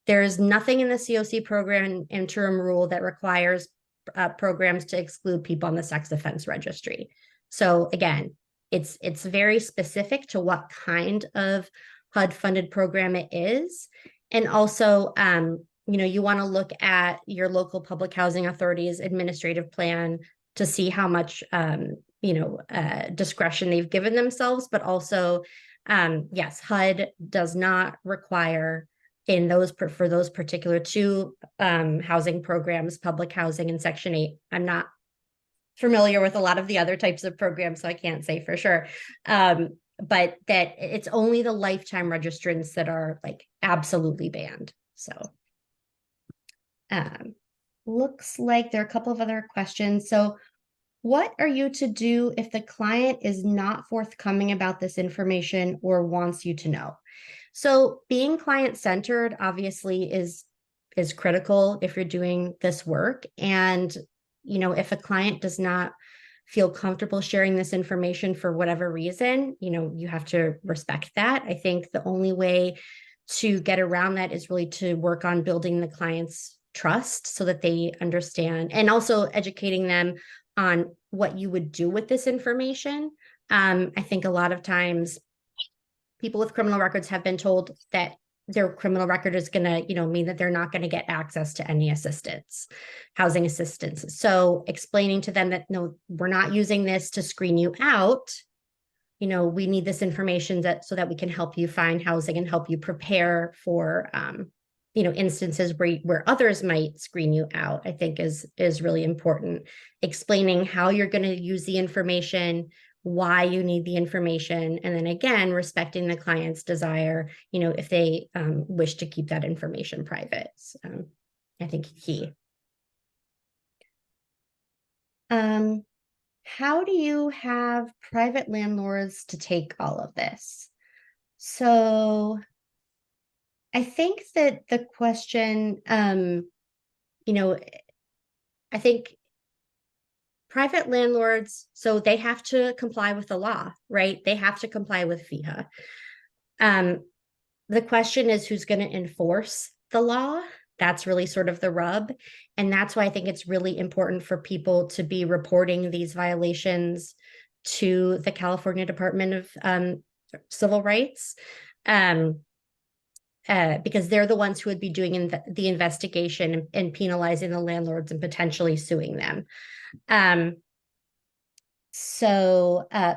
D: There is nothing in the CoC program interim rule that requires programs to exclude people on the sex offense registry. So again, it's very specific to what kind of HUD funded program it is. And also, you want to look at your local public housing authority's administrative plan to see how much, discretion they've given themselves, but also, yes, HUD does not require for those particular two housing programs, public housing and Section 8. I'm not familiar with a lot of the other types of programs, so I can't say for sure. But that it's only the lifetime registrants that are like absolutely banned. So looks like there are a couple of other questions. So what are you to do if the client is not forthcoming about this information or wants you to know? So being client-centered obviously is critical if you're doing this work. And, if a client does not feel comfortable sharing this information for whatever reason, you have to respect that. I think the only way to get around that is really to work on building the client's trust so that they understand, and also educating them on what you would do with this information. I think a lot of times people with criminal records have been told that their criminal record is going to, mean that they're not going to get access to any assistance, housing assistance. So explaining to them that, no, we're not using this to screen you out. We need this information so that we can help you find housing and help you prepare for, instances where others might screen you out, I think is really important. Explaining how you're going to use the information, why you need the information, and then again, respecting the client's desire, if they wish to keep that information private. I think key. How do you have private landlords to take all of this? So I think that the question, I think private landlords, so they have to comply with the law, right? They have to comply with FEHA. The question is who's going to enforce the law? That's really sort of the rub. And that's why I think it's really important for people to be reporting these violations to the California Department of Civil Rights. Because they're the ones who would be doing the investigation and penalizing the landlords and potentially suing them. But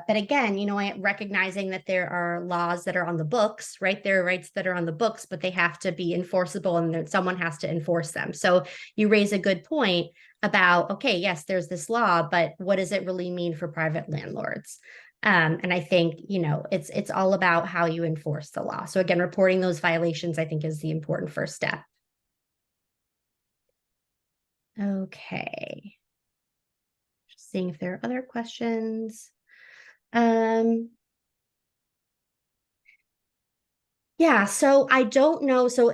D: again, recognizing that there are laws that are on the books, right? There are rights that are on the books, but they have to be enforceable and someone has to enforce them. So you raise a good point about, okay, yes, there's this law, but what does it really mean for private landlords? And I think, it's all about how you enforce the law. So again, reporting those violations, I think, is the important first step. Okay. Just seeing if there are other questions. Yeah, so I don't know. So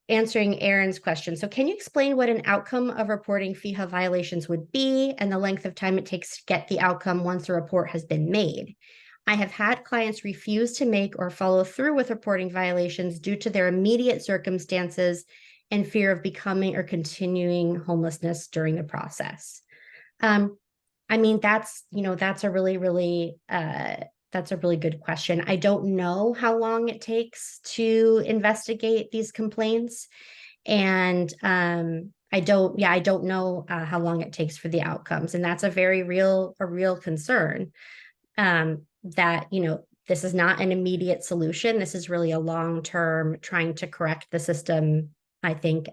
D: answering Aaron's question. So can you explain what an outcome of reporting FEHA violations would be and the length of time it takes to get the outcome once a report has been made? I have had clients refuse to make or follow through with reporting violations due to their immediate circumstances and fear of becoming or continuing homelessness during the process. That's a really, really, that's a really good question. I don't know how long it takes to investigate these complaints. And I don't know how long it takes for the outcomes. And that's a real concern, that, this is not an immediate solution. This is really a long-term trying to correct the system, I think,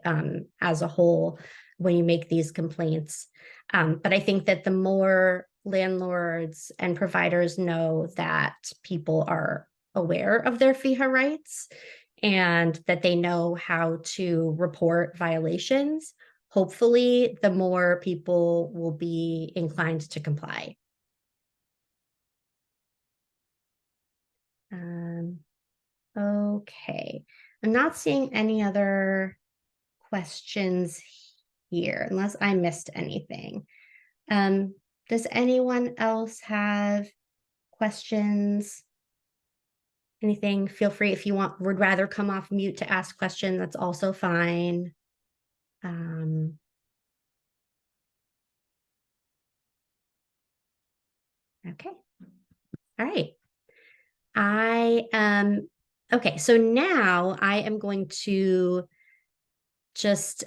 D: as a whole. when you make these complaints. But I think that the more landlords and providers know that people are aware of their FEHA rights and that they know how to report violations, hopefully the more people will be inclined to comply. Okay, I'm not seeing any other questions here unless I missed anything. Does anyone else have questions? Anything? Feel free if you would rather come off mute to ask questions, that's also fine. Okay. All right. Okay, so now I am going to just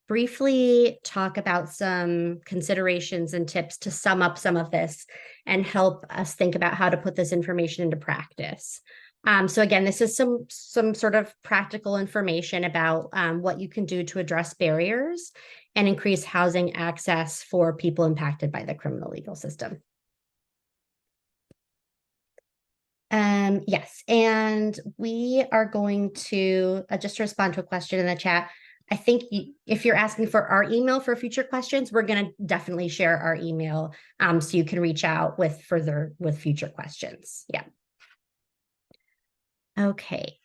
D: briefly talk about some considerations and tips to sum up some of this and help us think about how to put this information into practice. So again, this is some sort of practical information about what you can do to address barriers and increase housing access for people impacted by the criminal legal system. Yes, and we are going to just respond to a question in the chat. I think if you're asking for our email for future questions, we're going to definitely share our email so you can reach out with future questions. Yeah. Okay.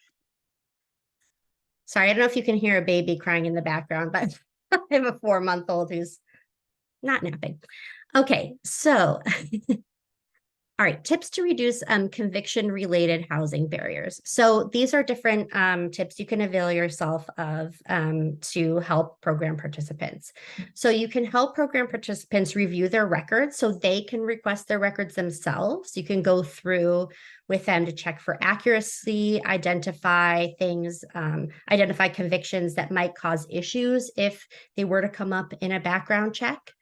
D: Sorry, I don't know if you can hear a baby crying in the background, but I have a 4-month-old who's not napping. Okay, so all right, tips to reduce conviction-related housing barriers. So these are different tips you can avail yourself of to help program participants. So you can help program participants review their records so they can request their records themselves. You can go through with them to check for accuracy, identify things, identify convictions that might cause issues if they were to come up in a background check.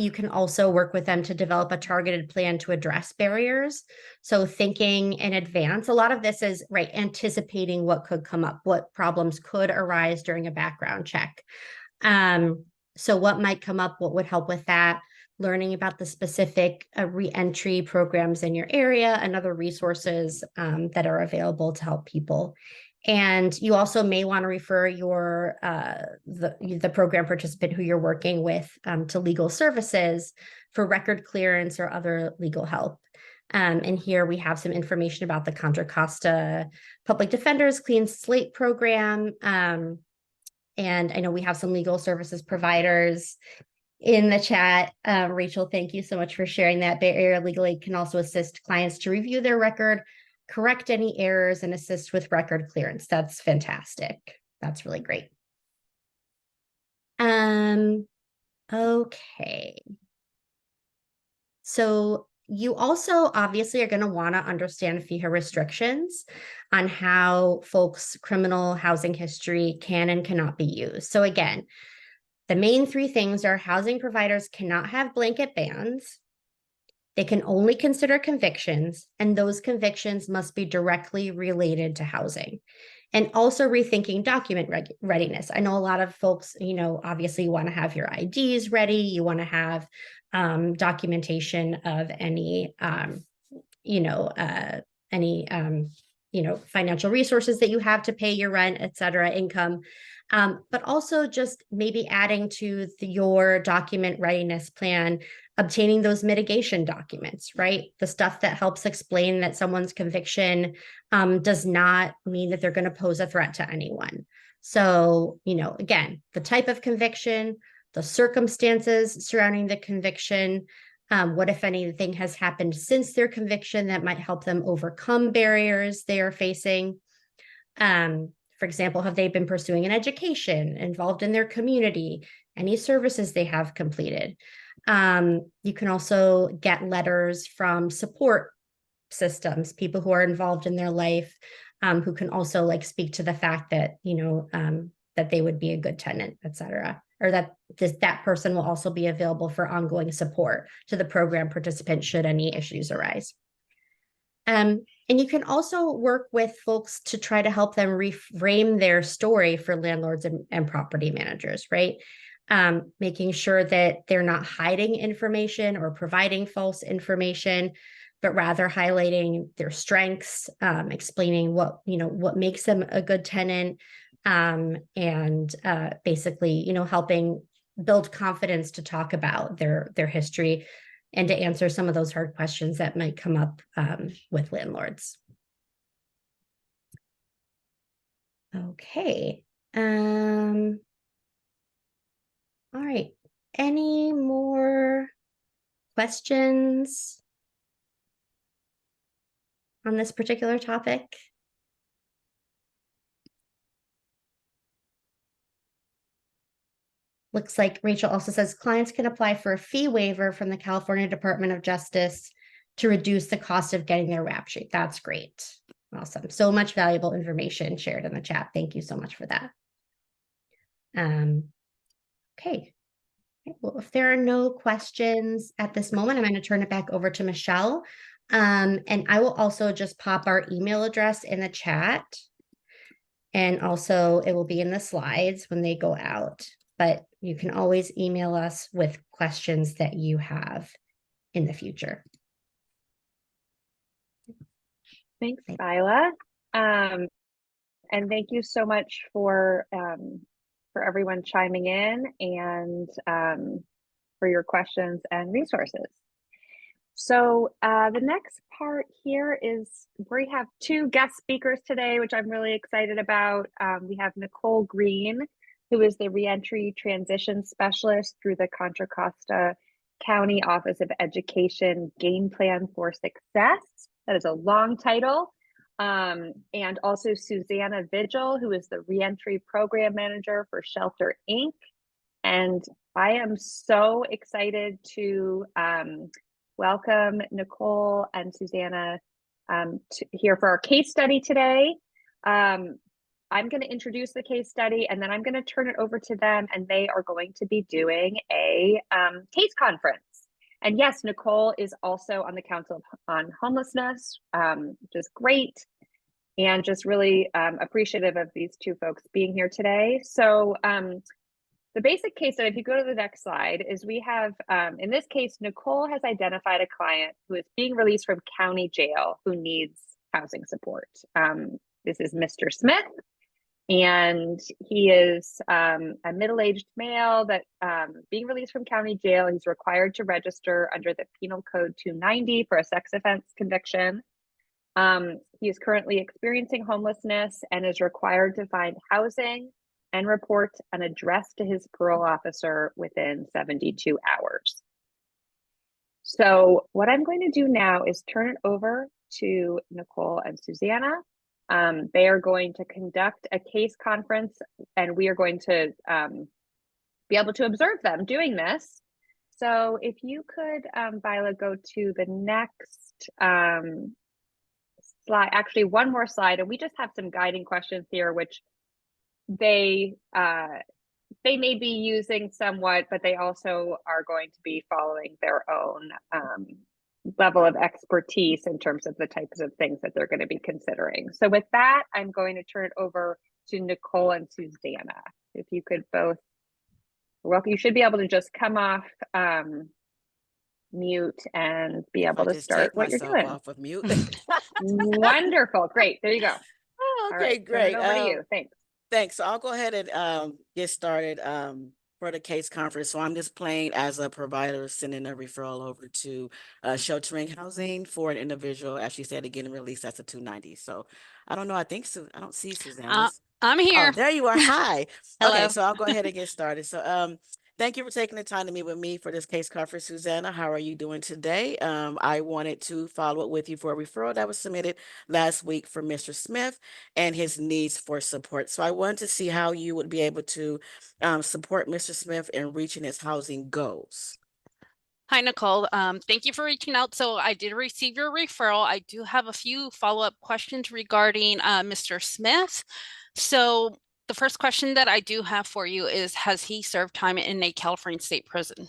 D: You can also work with them to develop a targeted plan to address barriers. So thinking in advance, a lot of this is anticipating what could come up, what problems could arise during a background check. So what might come up, what would help with that, learning about the specific re-entry programs in your area and other resources that are available to help people. And you also may want to refer the program participant who you're working with to legal services for record clearance or other legal help. And here we have some information about the Contra Costa Public Defender's Clean Slate program. And I know we have some legal services providers in the chat. Rachel, thank you so much for sharing that. Bay Area Legal Aid can also assist clients to review their record, correct any errors, and assist with record clearance. That's fantastic. That's really great. Okay. So you also obviously are going to want to understand FEHA restrictions on how folks' criminal housing history can and cannot be used. So again, the main 3 things are housing providers cannot have blanket bans. They can only consider convictions, and those convictions must be directly related to housing. And also rethinking document readiness. I know a lot of folks, obviously you want to have your IDs ready. You want to have documentation of any, financial resources that you have to pay your rent, et cetera, income. But also just maybe adding to your document readiness plan, obtaining those mitigation documents, right? The stuff that helps explain that someone's conviction does not mean that they're going to pose a threat to anyone. So, again, the type of conviction, the circumstances surrounding the conviction, what, if anything, has happened since their conviction that might help them overcome barriers they are facing. For example, have they been pursuing an education, involved in their community, any services they have completed? You can also get letters from support systems, people who are involved in their life, who can also speak to the fact that, that they would be a good tenant, et cetera, or that that person will also be available for ongoing support to the program participant should any issues arise. And you can also work with folks to try to help them reframe their story for landlords and property managers, right? Making sure that they're not hiding information or providing false information, but rather highlighting their strengths, explaining what makes them a good tenant, and basically, helping build confidence to talk about their history and to answer some of those hard questions that might come up with landlords. Okay. All right. Any more questions on this particular topic? Looks like Rachel also says clients can apply for a fee waiver from the California Department of Justice to reduce the cost of getting their rap sheet. That's great. Awesome. So much valuable information shared in the chat. Thank you so much for that. Okay. Well, if there are no questions at this moment, I'm going to turn it back over to Michelle. And I will also just pop our email address in the chat. And also it will be in the slides when they go out. But you can always email us with questions that you have in the future.
C: Thanks, Isla. And thank you so much for everyone chiming in and for your questions and resources. So the next part here is we have two guest speakers today, which I'm really excited about. We have Nicole Green, who is the Reentry Transition Specialist through the Contra Costa County Office of Education Game Plan for Success. That is a long title. And also Susanna Vigil, who is the Reentry Program Manager for Shelter Inc. And I am so excited to welcome Nicole and Susanna here for our case study today. I'm going to introduce the case study and then I'm going to turn it over to them, and they are going to be doing a case conference. And yes, Nicole is also on the Council on Homelessness, which is great, and just really appreciative of these two folks being here today. So the basic case study, if you go to the next slide, is we have, in this case, Nicole has identified a client who is being released from county jail who needs housing support. This is Mr. Smith. And he is a middle-aged male that being released from county jail, he's required to register under the Penal Code 290 for a sex offense conviction. He is currently experiencing homelessness and is required to find housing and report an address to his parole officer within 72 hours. So what I'm going to do now is turn it over to Nicole and Susanna. They are going to conduct a case conference, and we are going to be able to observe them doing this. So if you could, Viola, go to the next slide, actually one more slide, and we just have some guiding questions here, which they may be using somewhat, but they also are going to be following their own level of expertise in terms of the types of things that they're going to be considering. So with that, I'm going to turn it over to Nicole and Susanna. If you could both, well, you should be able to just come off mute and be able to start what you're doing.
F: Off of mute.
C: Wonderful. Great. There you go.
F: Oh, okay,
C: All right,
F: great.
C: Turn it over to you. Thanks.
F: Thanks. So I'll go ahead and get started for the case conference. So I'm just playing as a provider, sending a referral over to sheltering housing for an individual, as she said, to get released. That's a 290. So I don't know. I don't see Susanna.
G: I'm here.
F: Oh, there you are. Hi.
G: Hello.
F: Okay, so I'll go ahead and get started. So thank you for taking the time to meet with me for this case conference, Susanna. How are you doing today? I wanted to follow up with you for a referral that was submitted last week for Mr. Smith and his needs for support. So I wanted to see how you would be able to support Mr. Smith in reaching his housing goals.
G: Hi, Nicole. Thank you for reaching out. So I did receive your referral. I do have a few follow-up questions regarding Mr. Smith. So the first question that I do have for you is, has he served time in a California state prison?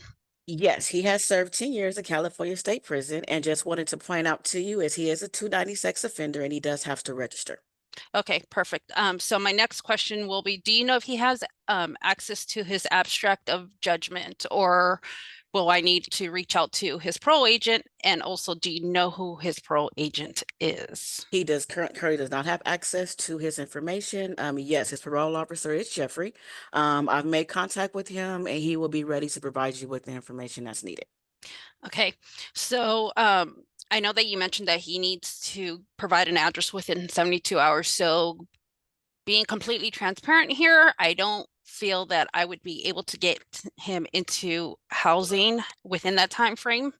F: Yes, he has served 10 years in California State Prison, and just wanted to point out to you is he is a 290 sex offender and he does have to register.
G: Okay, perfect. So my next question will be, do you know if he has access to his abstract of judgment, or will I need to reach out to his parole agent? And also, do you know who his parole agent is?
F: He currently does not have access to his information. Yes, his parole officer is Jeffrey. I've made contact with him and he will be ready to provide you with the information that's needed.
G: Okay, so I know that you mentioned that he needs to provide an address within 72 hours. So being completely transparent here, I don't feel that I would be able to get him into housing within that time frame.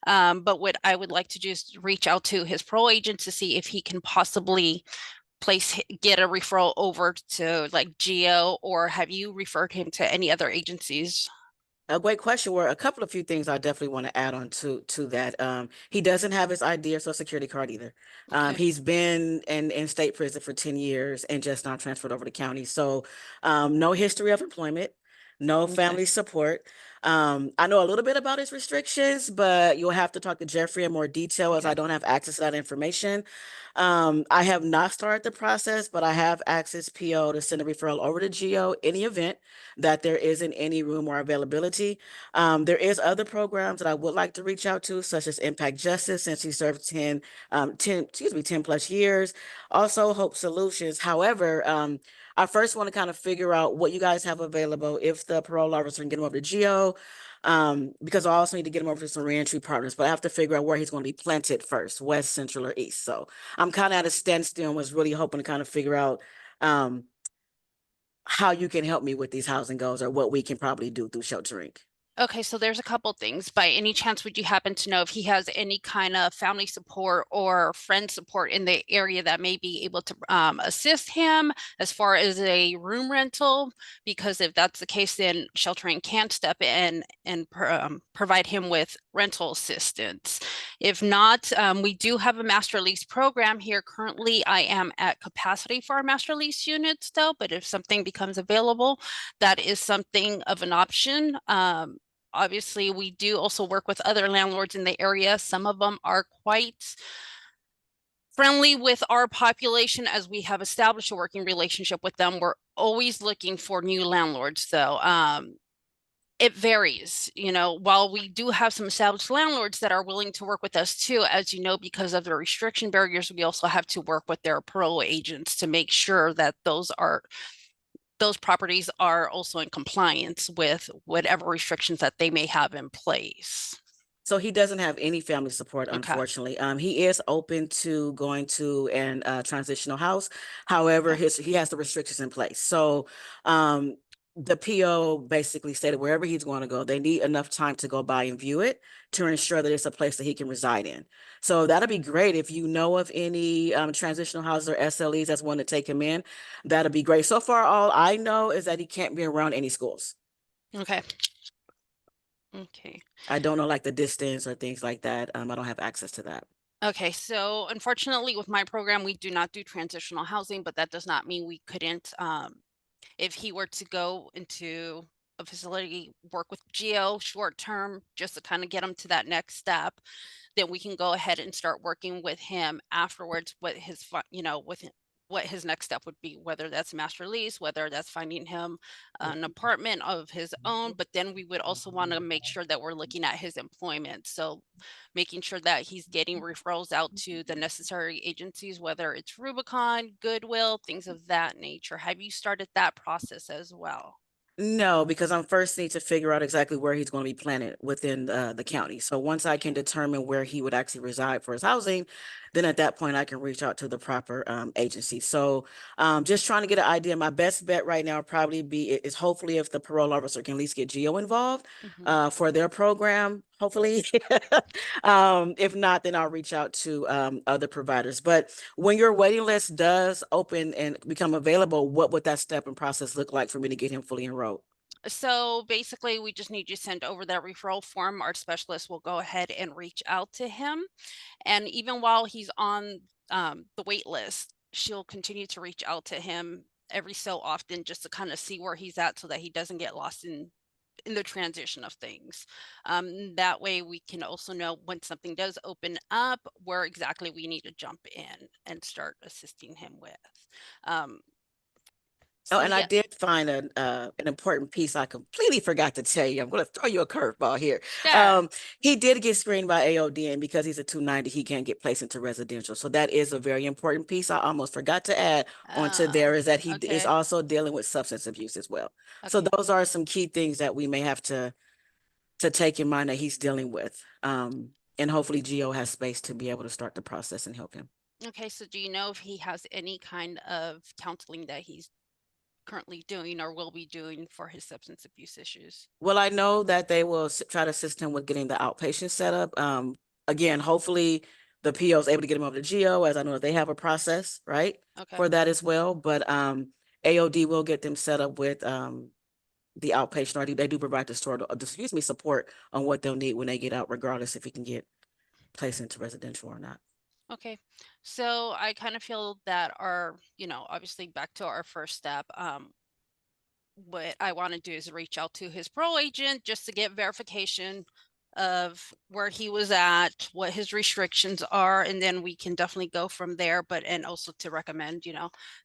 G: But what I would like to do is reach out to his parole agent to see if he can possibly get a referral over to like GEO, or have you referred him to any other agencies?
F: A great question. Were a couple of few things I definitely want to add on to that. He doesn't have his ID or social security card either.
G: Okay.
F: He's been in state prison for 10 years and just not transferred over to county. So no history of employment, no
G: Okay.
F: family support. I know a little bit about his restrictions, but you'll have to talk to Jeffrey in more detail as I don't have access to that information. I have not started the process, but I have access PO to send a referral over to GEO in the event that there isn't any room or availability. There is other programs that I would like to reach out to, such as Impact Justice, since he served 10 plus years. Also Hope Solutions. However, I first want to kind of figure out what you guys have available if the parole officer can get him over to GEO. Because I also need to get him over to some reentry partners, but I have to figure out where he's going to be planted first, west, central, or east. So I'm kind of at a standstill and was really hoping to kind of figure out how you can help me with these housing goals or what we can probably do through sheltering.
G: Okay, so there's a couple things. By any chance, would you happen to know if he has any kind of family support or friend support in the area that may be able to assist him as far as a room rental? Because if that's the case, then sheltering can step in and provide him with rental assistance. If not, we do have a master lease program here. Currently, I am at capacity for our master lease units though, but if something becomes available, that is something of an option. Obviously, we do also work with other landlords in the area. Some of them are quite friendly with our population as we have established a working relationship with them. We're always looking for new landlords though. It varies, while we do have some established landlords that are willing to work with us too, as you know, because of the restriction barriers, we also have to work with their parole agents to make sure that those properties are also in compliance with whatever restrictions that they may have in place.
F: So he doesn't have any family support,
G: Okay.
F: unfortunately. He is open to going to an transitional house. However, he has the restrictions in place. So the PO basically stated wherever he's going to go, they need enough time to go by and view it to ensure that it's a place that he can reside in. So that'd be great if you know of any transitional houses or SLEs that's want to take him in. That'd be great. So far, all I know is that he can't be around any schools.
G: Okay. Okay.
F: I don't know like the distance or things like that. I don't have access to that.
G: Okay, so unfortunately with my program, we do not do transitional housing, but that does not mean we couldn't, if he were to go into a facility, work with GEO short term, just to kind of get him to that next step, then we can go ahead and start working with him afterwards, what his next step would be, whether that's master lease, whether that's finding him an apartment of his own. But then we would also want to make sure that we're looking at his employment. So making sure that he's getting referrals out to the necessary agencies, whether it's Rubicon, Goodwill, things of that nature. Have you started that process as well?
F: No, because I'm first need to figure out exactly where he's going to be planted within the county. So once I can determine where he would actually reside for his housing, then at that point I can reach out to the proper agency. So just trying to get an idea. My best bet right now probably is hopefully if the parole officer can at least get GEO involved for their program, hopefully. If not, then I'll reach out to other providers. But when your waiting list does open and become available, what would that step and process look like for me to get him fully enrolled?
G: So basically, we just need you to send over that referral form. Our specialist will go ahead and reach out to him. And even while he's on the wait list, she'll continue to reach out to him every so often just to kind of see where he's at so that he doesn't get lost in in the transition of things. That way we can also know when something does open up, where exactly we need to jump in and start assisting him with.
F: Oh,
G: So
F: and I
G: yeah,
F: did find an important piece I completely forgot to tell you. I'm going to throw you a curveball here.
G: sure.
F: He did get screened by AOD, and because he's a 290, he can't get placed into residential. So that is a very important piece I almost forgot to add onto there, is that he is
G: Okay.
F: also dealing with substance abuse as well. So
G: Okay.
F: those are some key things that we may have to take in mind that he's dealing with. And hopefully Geo has space to be able to start the process and help him.
G: Okay, so do you know if he has any kind of counseling that he's currently doing or will be doing for his substance abuse issues?
F: Well, I know that they will try to assist him with getting the outpatient set up. Again, hopefully the PO is able to get him over to Geo, as I know that they have a process, right,
G: Okay.
F: for that as well. But AOD will get them set up with the outpatient, or they do provide the support on what they'll need when they get out, regardless if he can get placed into residential or not.
G: Okay, so I kind of feel that obviously back to our first step, what I want to do is reach out to his parole agent just to get verification of where he was at, what his restrictions are, and then we can definitely go from there. But and also to recommend,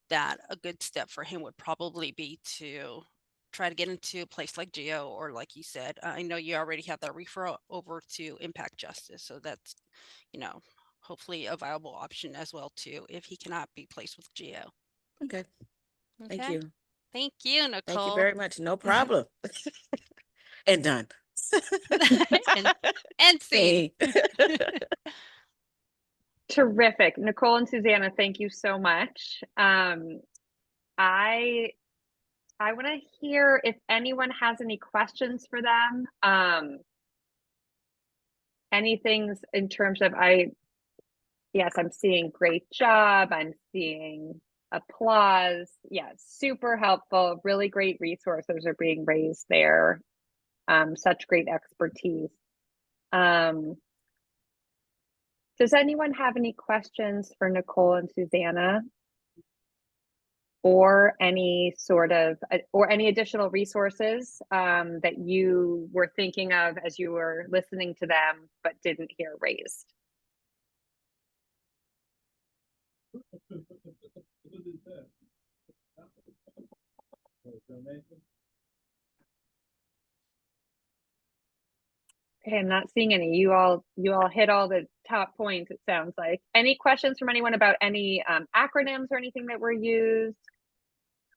G: that a good step for him would probably be to try to get into a place like Geo, or like you said, I know you already have that referral over to Impact Justice, so that's hopefully a viable option as well too, if he cannot be placed with Geo.
F: Okay. Thank
G: Okay.
F: you.
G: Thank you, Nicole.
F: Thank you very much. No problem. And done.
G: and see.
C: Terrific. Nicole and Susanna, thank you so much. I want to hear if anyone has any questions for them. Anything in terms of yes, I'm seeing great job. I'm seeing applause. Yes, super helpful. Really great resources are being raised there. Such great expertise. Does anyone have any questions for Nicole and Susanna? Or any additional resources that you were thinking of as you were listening to them but didn't hear raised? Okay, I'm not seeing any. You all hit all the top points, it sounds like. Any questions from anyone about any acronyms or anything that were used?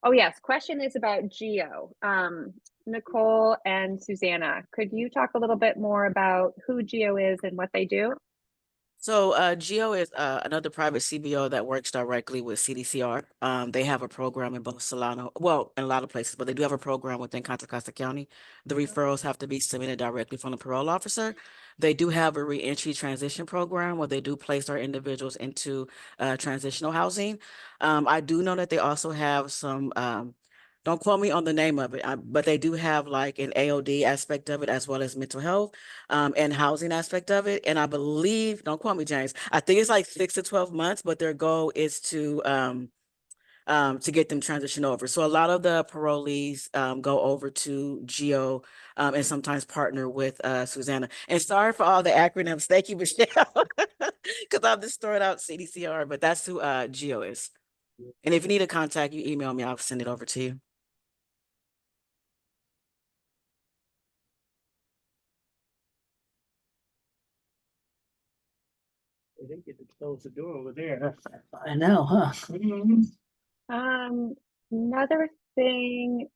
C: Oh yes, question is about GEO. Nicole and Susanna, could you talk a little bit more about who GEO is and what they do?
F: So GEO is another private CBO that works directly with CDCR. They have a program in both Solano, well, in a lot of places, but they do have a program within Contra Costa County. The referrals have to be submitted directly from the parole officer. They do have a reentry transition program where they do place our individuals into transitional housing. I do know that they also have some don't quote me on the name of it, but they do have like an AOD aspect of it, as well as mental health and housing aspect of it. And I believe, don't quote me, James, I think it's like 6 to 12 months, but their goal is to get them transitioned over. So a lot of the parolees go over to GEO and sometimes partner with Susanna. And sorry for all the acronyms. Thank you, Michelle, because I'm just throwing out CDCR, but that's who GEO is. And if you need a contact, you email me, I'll send it over to you.
H: They didn't get to close the door over there. I know, huh?
C: Another thing,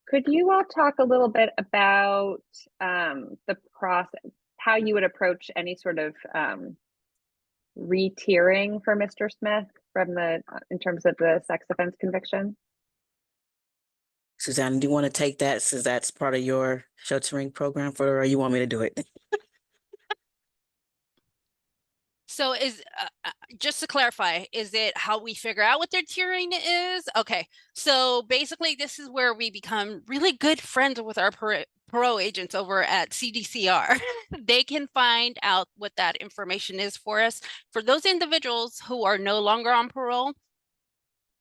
C: could you all talk a little bit about the process, how you would approach any sort of re-tiering for Mr. Smith from in terms of the sex offense conviction?
F: Susanna, do you want to take that since that's part of your sheltering program or you want me to do it?
G: So just to clarify, is it how we figure out what their tiering is? Okay, so basically this is where we become really good friends with our parole agents over at CDCR. They can find out what that information is for us. For those individuals who are no longer on parole,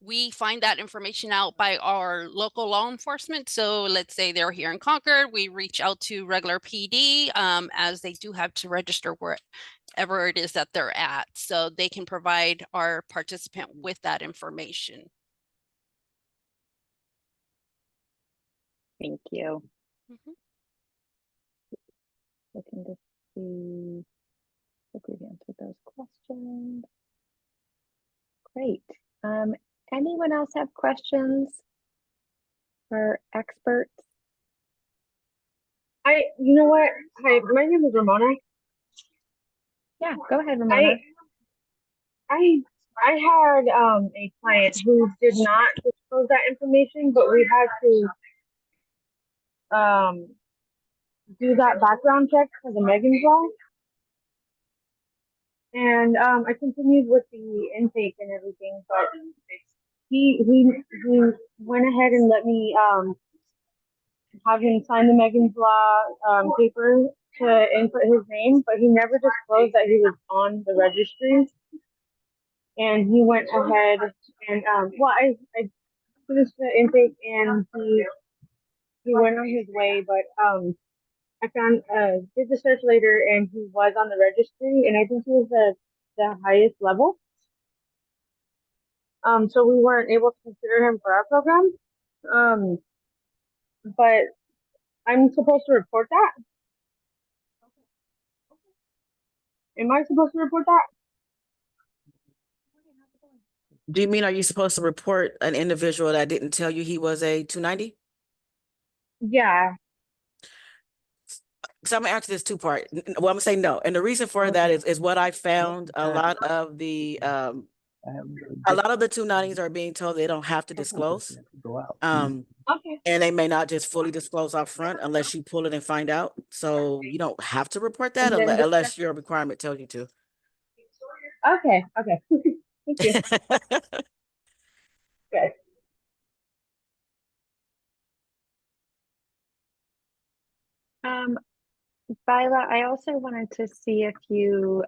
G: we find that information out by our local law enforcement. So let's say they're here in Concord, we reach out to regular PD as they do have to register wherever it is that they're at. So they can provide our participant with that information.
C: Thank you.
G: Mhm.
C: Looking to see if we've answered those questions. Great. Anyone else have questions for experts?
I: You know what? Hi, my name is Ramona.
C: Yeah, go ahead, Ramona.
I: I had a client who did not disclose that information, but we had to do that background check for the Megan's Law. And I continued with the intake and everything, but he went ahead and let me have him sign the Megan's Law paper to input his name, but he never disclosed that he was on the registry. And he went ahead and I finished the intake and he went on his way, but I found did the search later and he was on the registry and I think he was the highest level. So we weren't able to consider him for our program. But I'm supposed to report that. Am I supposed to report that?
F: Do you mean, are you supposed to report an individual that didn't tell you he was a 290?
I: Yeah.
F: So I'm gonna answer this two-part. Well, I'm gonna say no. And the reason for that is what I found a lot of the 290s are being told they don't have to disclose.
I: Okay.
F: And they may not just fully disclose up front unless you pull it and find out. So you don't have to report that unless your requirement tells you to.
I: Okay. Okay. Thank you. Good.
C: Viola, I also wanted to see if you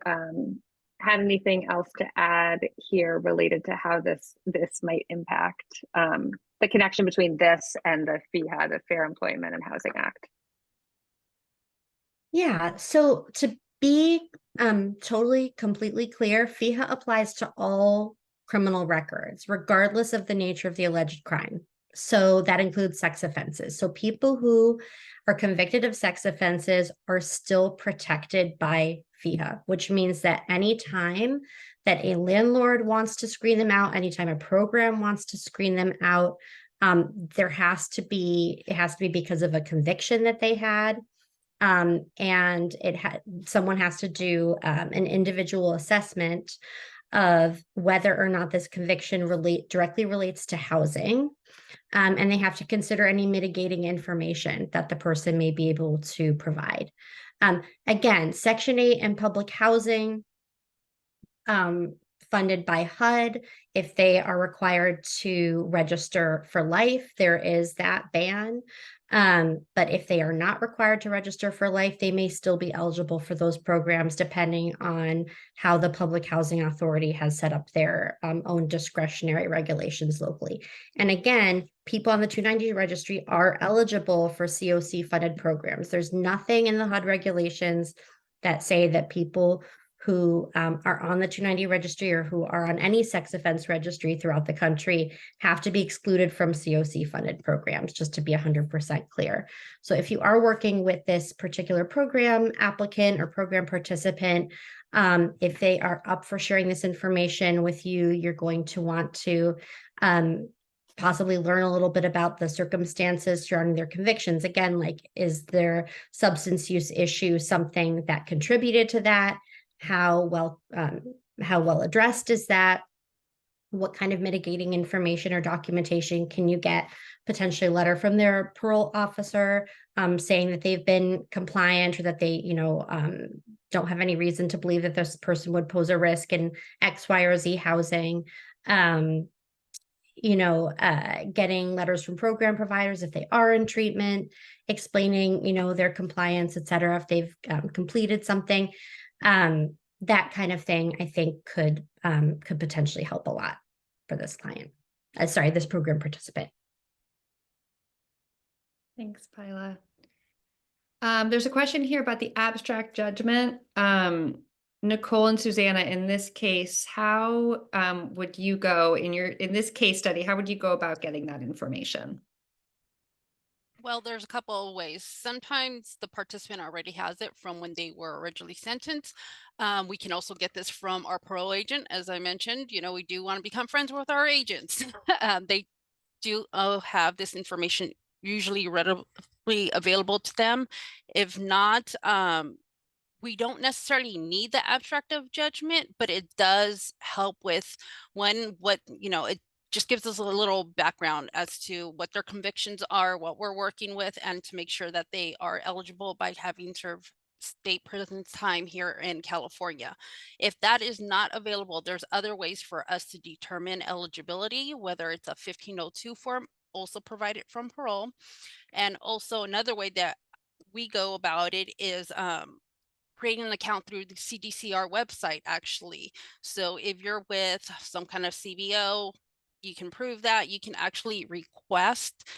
C: had anything else to add here related to how this might impact the connection between this and the FEHA, the Fair Employment and Housing Act.
D: Yeah, so to be totally, completely clear, FEHA applies to all criminal records, regardless of the nature of the alleged crime. So that includes sex offenses. So people who are convicted of sex offenses are still protected by FEHA, which means that anytime that a landlord wants to screen them out, anytime a program wants to screen them out, it has to be because of a conviction that they had. And someone has to do an individual assessment of whether or not this conviction directly relates to housing. And they have to consider any mitigating information that the person may be able to provide. Again, Section 8 and public housing, funded by HUD, if they are required to register for life, there is that ban. But if they are not required to register for life, they may still be eligible for those programs depending on how the Public Housing Authority has set up their own discretionary regulations locally. And again, people on the 290 registry are eligible for CoC funded programs. There's nothing in the HUD regulations that say that people who are on the 290 registry or who are on any sex offense registry throughout the country have to be excluded from CoC funded programs, just to be 100% clear. So if you are working with this particular program applicant or program participant, if they are up for sharing this information with you, you're going to want to possibly learn a little bit about the circumstances surrounding their convictions. Again, like, is their substance use issue something that contributed to that? How well addressed is that? What kind of mitigating information or documentation can you get? Potentially a letter from their parole officer saying that they've been compliant or that they, don't have any reason to believe that this person would pose a risk in X, Y, or Z housing. Getting letters from program providers if they are in treatment, explaining, their compliance, et cetera, if they've completed something. That kind of thing, I think, could potentially help a lot for this client. this program participant.
J: Thanks, Paila. There's a question here about the abstract judgment. Nicole and Susanna, in this case, how would you go in this case study, how would you go about getting that information?
G: Well, there's a couple of ways. Sometimes the participant already has it from when they were originally sentenced. We can also get this from our parole agent. As I mentioned, we do want to become friends with our agents. They do have this information usually readily available to them. If not, we don't necessarily need the abstract of judgment, but it does help with it just gives us a little background as to what their convictions are, what we're working with, and to make sure that they are eligible by having served state prison time here in California. If that is not available, there's other ways for us to determine eligibility, whether it's a 1502 form also provided from parole. And also another way that we go about it is creating an account through the CDCR website, actually. So if you're with some kind of CBO, you can prove that. You can actually request,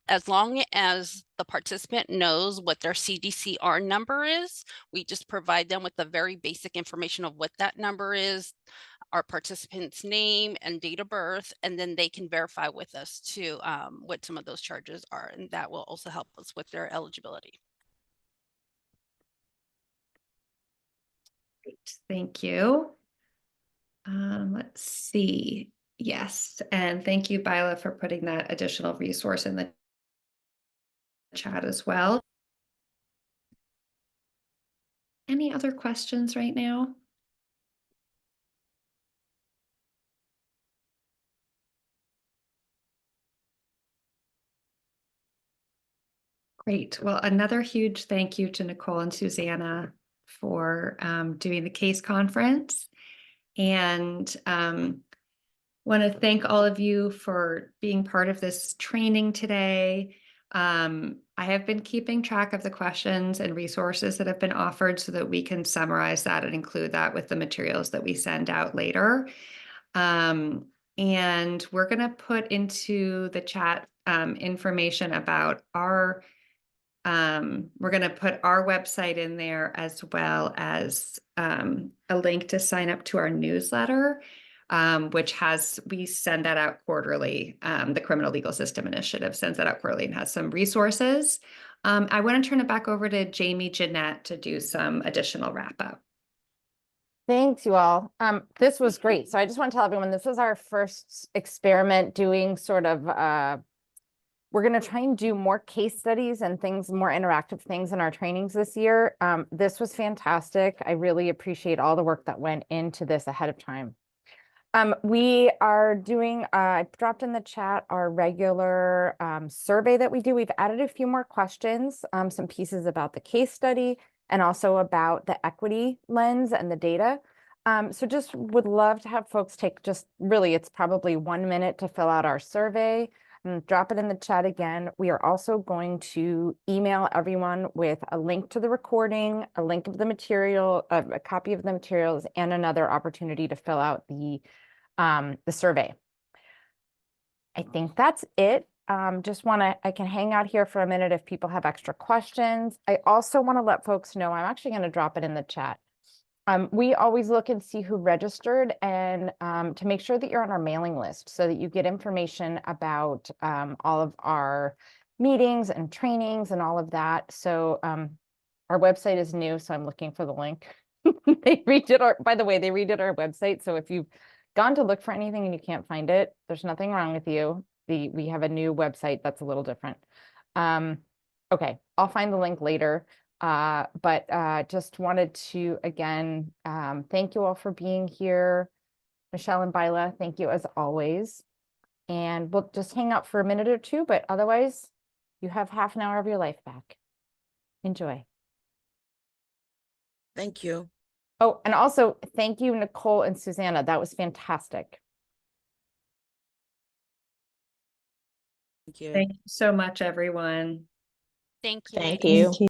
G: as long as the participant knows what their CDCR number is, we just provide them with the very basic information of what that number is, our participant's name and date of birth, and then they can verify with us too what some of those charges are, and that will also help us with their eligibility.
J: Thank you. Let's see. Yes, and thank you, Bila, for putting that additional resource in the chat as well. Any other questions right now? Great. Well, another huge thank you to Nicole and Susanna for doing the case conference. And want to thank all of you for being part of this training today. I have been keeping track of the questions and resources that have been offered so that we can summarize that and include that with the materials that we send out later. And we're going to put into the chat information about our we're going to put our website in there, as well as a link to sign up to our newsletter, which we send that out quarterly. The Criminal Legal System Initiative sends that out quarterly and has some resources. I want to turn it back over to Jamie Jeanette to do some additional wrap up.
A: Thanks, you all. This was great. So I just want to tell everyone, this was our first experiment doing sort of we're going to try and do more case studies and things, more interactive things in our trainings this year. This was fantastic. I really appreciate all the work that went into this ahead of time. We are doing, I dropped in the chat our regular survey that we do. We've added a few more questions, some pieces about the case study, and also about the equity lens and the data. So just would love to have folks take it's probably 1 minute to fill out our survey. And drop it in the chat again. We are also going to email everyone with a link to the recording, a link of the material, a copy of the materials, and another opportunity to fill out the survey. I think that's it. I can hang out here for a minute if people have extra questions. I also want to let folks know, I'm actually going to drop it in the chat. We always look and see who registered, and to make sure that you're on our mailing list so that you get information about all of our meetings and trainings and all of that. So our website is new, so I'm looking for the link. They redid our website. So if you've gone to look for anything and you can't find it, there's nothing wrong with you. We have a new website that's a little different. Okay, I'll find the link later. But just wanted to, again, thank you all for being here. Michelle and Bila, thank you as always. And we'll just hang out for a minute or two, but otherwise you have half an hour of your life back. Enjoy.
F: Thank you.
A: Oh, and also thank you, Nicole and Susanna. That was fantastic.
F: Thank you.
J: Thank you so much, everyone.
G: Thank you.
A: Thank you.